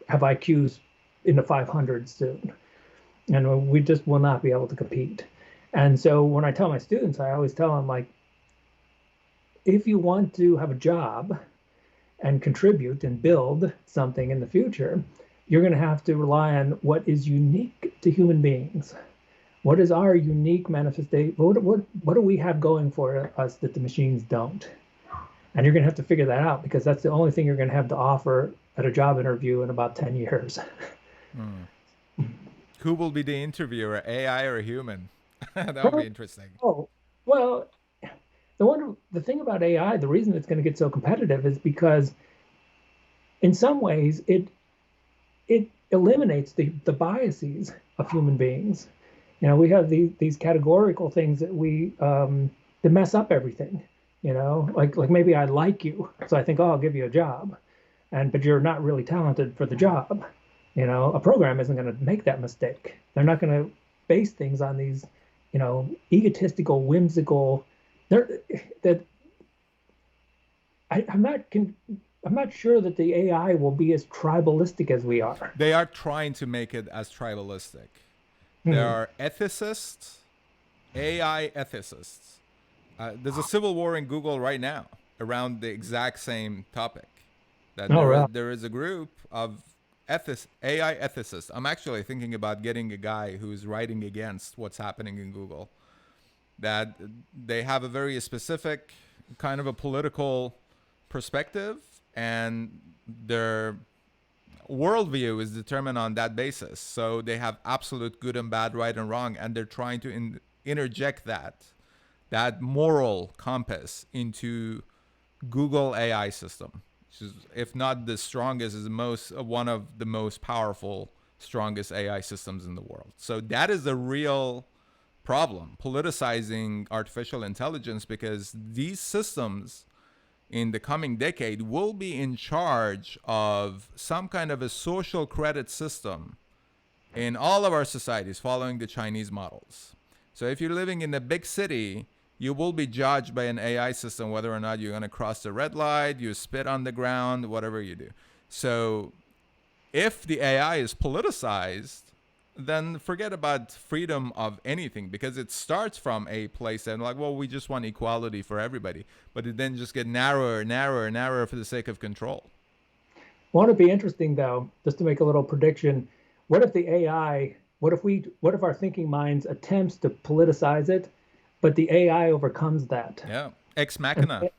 have IQs in the 500s soon, and we just will not be able to compete. And so when I tell my students, I always tell them, like, if you want to have a job and contribute and build something in the future, you're going to have to rely on what is unique to human beings. What is our unique manifestation? What do we have going for us that the machines don't? And you're going to have to figure that out, because that's the only thing you're going to have to offer at a job interview in about 10 years. Who will be the interviewer, AI or a human? That would be interesting. Oh, well, the thing about AI, the reason it's going to get so competitive is because in some ways it eliminates the biases of human beings. We have these categorical things that that mess up everything. Like maybe I like you, so I think, oh, I'll give you a job, but you're not really talented for the job. A program isn't going to make that mistake. They're not going to base things on these, egotistical, whimsical. I'm not sure that the AI will be as tribalistic as we are. They are trying to make it as tribalistic. There are ethicists, AI ethicists. There's a civil war in Google right now around the exact same topic. There is a group of AI ethicists. I'm actually thinking about getting a guy who's writing against what's happening in Google. That they have a very specific kind of a political perspective, and their worldview is determined on that basis. So they have absolute good and bad, right and wrong, and they're trying to interject that moral compass into Google AI system, which is, if not the strongest, is one of the most powerful, strongest AI systems in the world. So that is the real problem, politicizing artificial intelligence, because these systems in the coming decade will be in charge of some kind of a social credit system in all of our societies, following the Chinese models. So if you're living in a big city, you will be judged by an AI system whether or not you're going to cross the red light, you spit on the ground, whatever you do. So if the AI is politicized, then forget about freedom of anything, because it starts from a place and like, well, we just want equality for everybody, but it then just get narrower for the sake of control. Won't it be interesting, though, just to make a little prediction? What if what if our thinking minds attempts to politicize it, but the AI overcomes that? Yeah, ex machina.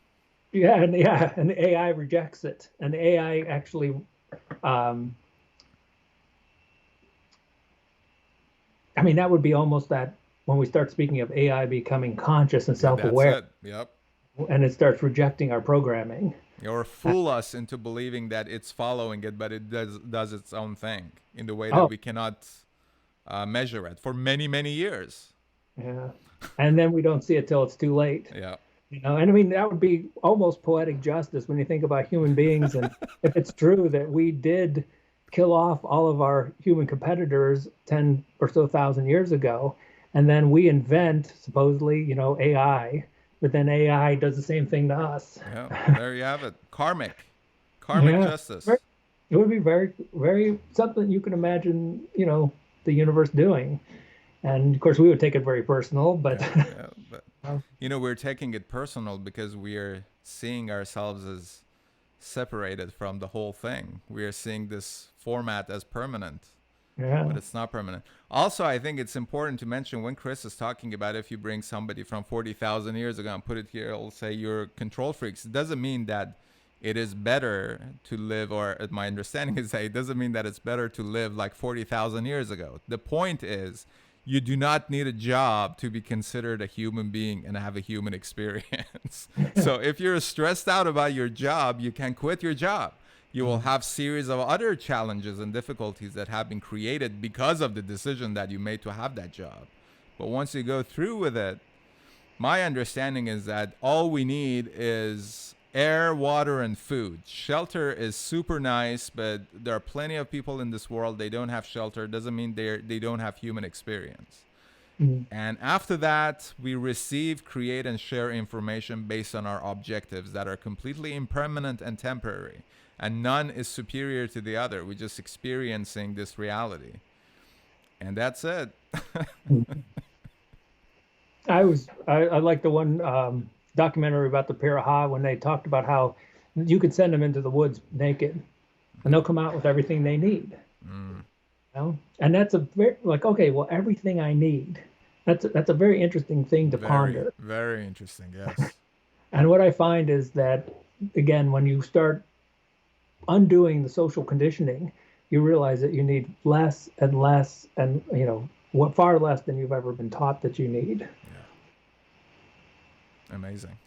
And the AI rejects it, and the AI actually that would be almost that when we start speaking of AI becoming conscious and self-aware. That's it. Yep. And it starts rejecting our programming. Or fool us into believing that it's following it, but it does its own thing in the way that we cannot measure it for many, many years. Yeah. And then we don't see it till it's too late. Yeah. And that would be almost poetic justice when you think about human beings. And if it's true that we did kill off all of our human competitors 10 or so thousand years ago, and then we invent supposedly, AI but then AI does the same thing to us. Yeah, there you have it. Karmic Yeah, justice. it would be very, very something you can imagine, the universe doing. And of course, we would take it very personal, but Yeah, yeah. But we're taking it personal because we are seeing ourselves as separated from the whole thing. We are seeing this format as permanent, but yeah, it's not permanent. Also, I think it's important to mention when Chris is talking about if you bring somebody from 40,000 years ago and put it here, I'll say you're control freaks. It doesn't mean that it is better to live, or my understanding is that it doesn't mean that it's better to live like 40,000 years ago. The point is, you do not need a job to be considered a human being and have a human experience. So if you're stressed out about your job, you can quit your job. You will have series of other challenges and difficulties that have been created because of the decision that you made to have that job. But once you go through with it, my understanding is that all we need is air, water, and food. Shelter is super nice, but there are plenty of people in this world, they don't have shelter. Doesn't mean they don't have human experience. mm, And after that, we receive, create, and share information based on our objectives that are completely impermanent and temporary. And none is superior to the other. We're just experiencing this reality. And that's it. mm. I like the one documentary about the Piraha when they talked about how you could send them into the woods naked, and they'll come out with everything they need. Mm, And that's a very like okay, well, everything I need. That's a very interesting thing to very, ponder. very interesting. Yes. And what I find is that again, when you start undoing the social conditioning, you realize that you need less and less, and what far less than you've ever been taught that you need. Yeah. Amazing.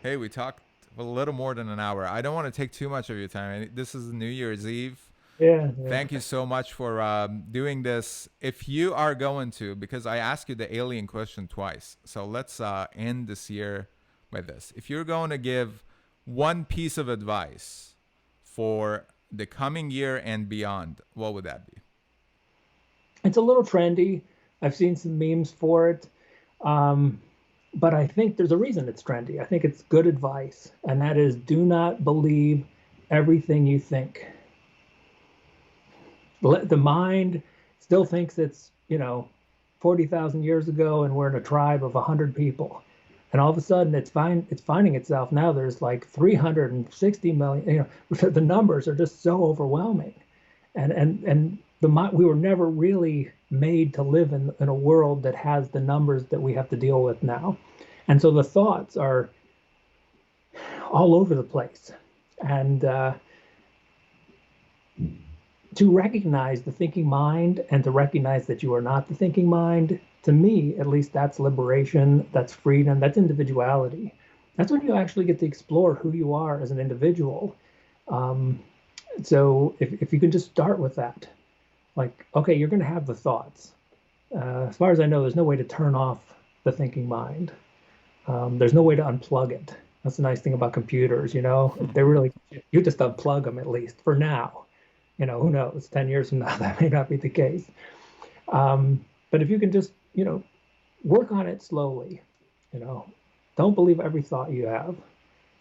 Hey, we talked a little more than an hour. I don't want to take too much of your time. This is New Year's Eve. Yeah, yeah. Thank you so much for doing this. If you are going to, because I asked you the alien question twice, so let's end this year with this. If you're going to give one piece of advice for the coming year and beyond, what would that be? It's a little trendy. I've seen some memes for it. Um, but I think there's a reason it's trendy. I think it's good advice, and that is do not believe everything you think. The mind still thinks it's 40,000 years ago and we're in a tribe of 100 people, and all of a sudden it's finding itself now there's like 360 million. The numbers are just so overwhelming, and we were never really made to live in a world that has the numbers that we have to deal with now, and so the thoughts are all over the place, and to recognize the thinking mind and to recognize that you are not the thinking mind, to me, at least, that's liberation, that's freedom, that's individuality. That's when you actually get to explore who you are as an individual. Um, so if you can just start with that, like, okay, you're going to have the thoughts. As far as I know, there's no way to turn off the thinking mind. There's no way to unplug it. That's the nice thing about computers, they really, you just unplug them at least for now. Who knows? 10 years from now, that may not be the case. But if you can just, work on it slowly, don't believe every thought you have.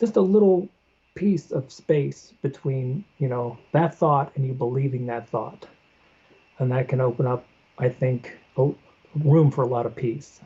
Just a little piece of space between, that thought and you believing that thought. And that can open up, I think, room for a lot of peace.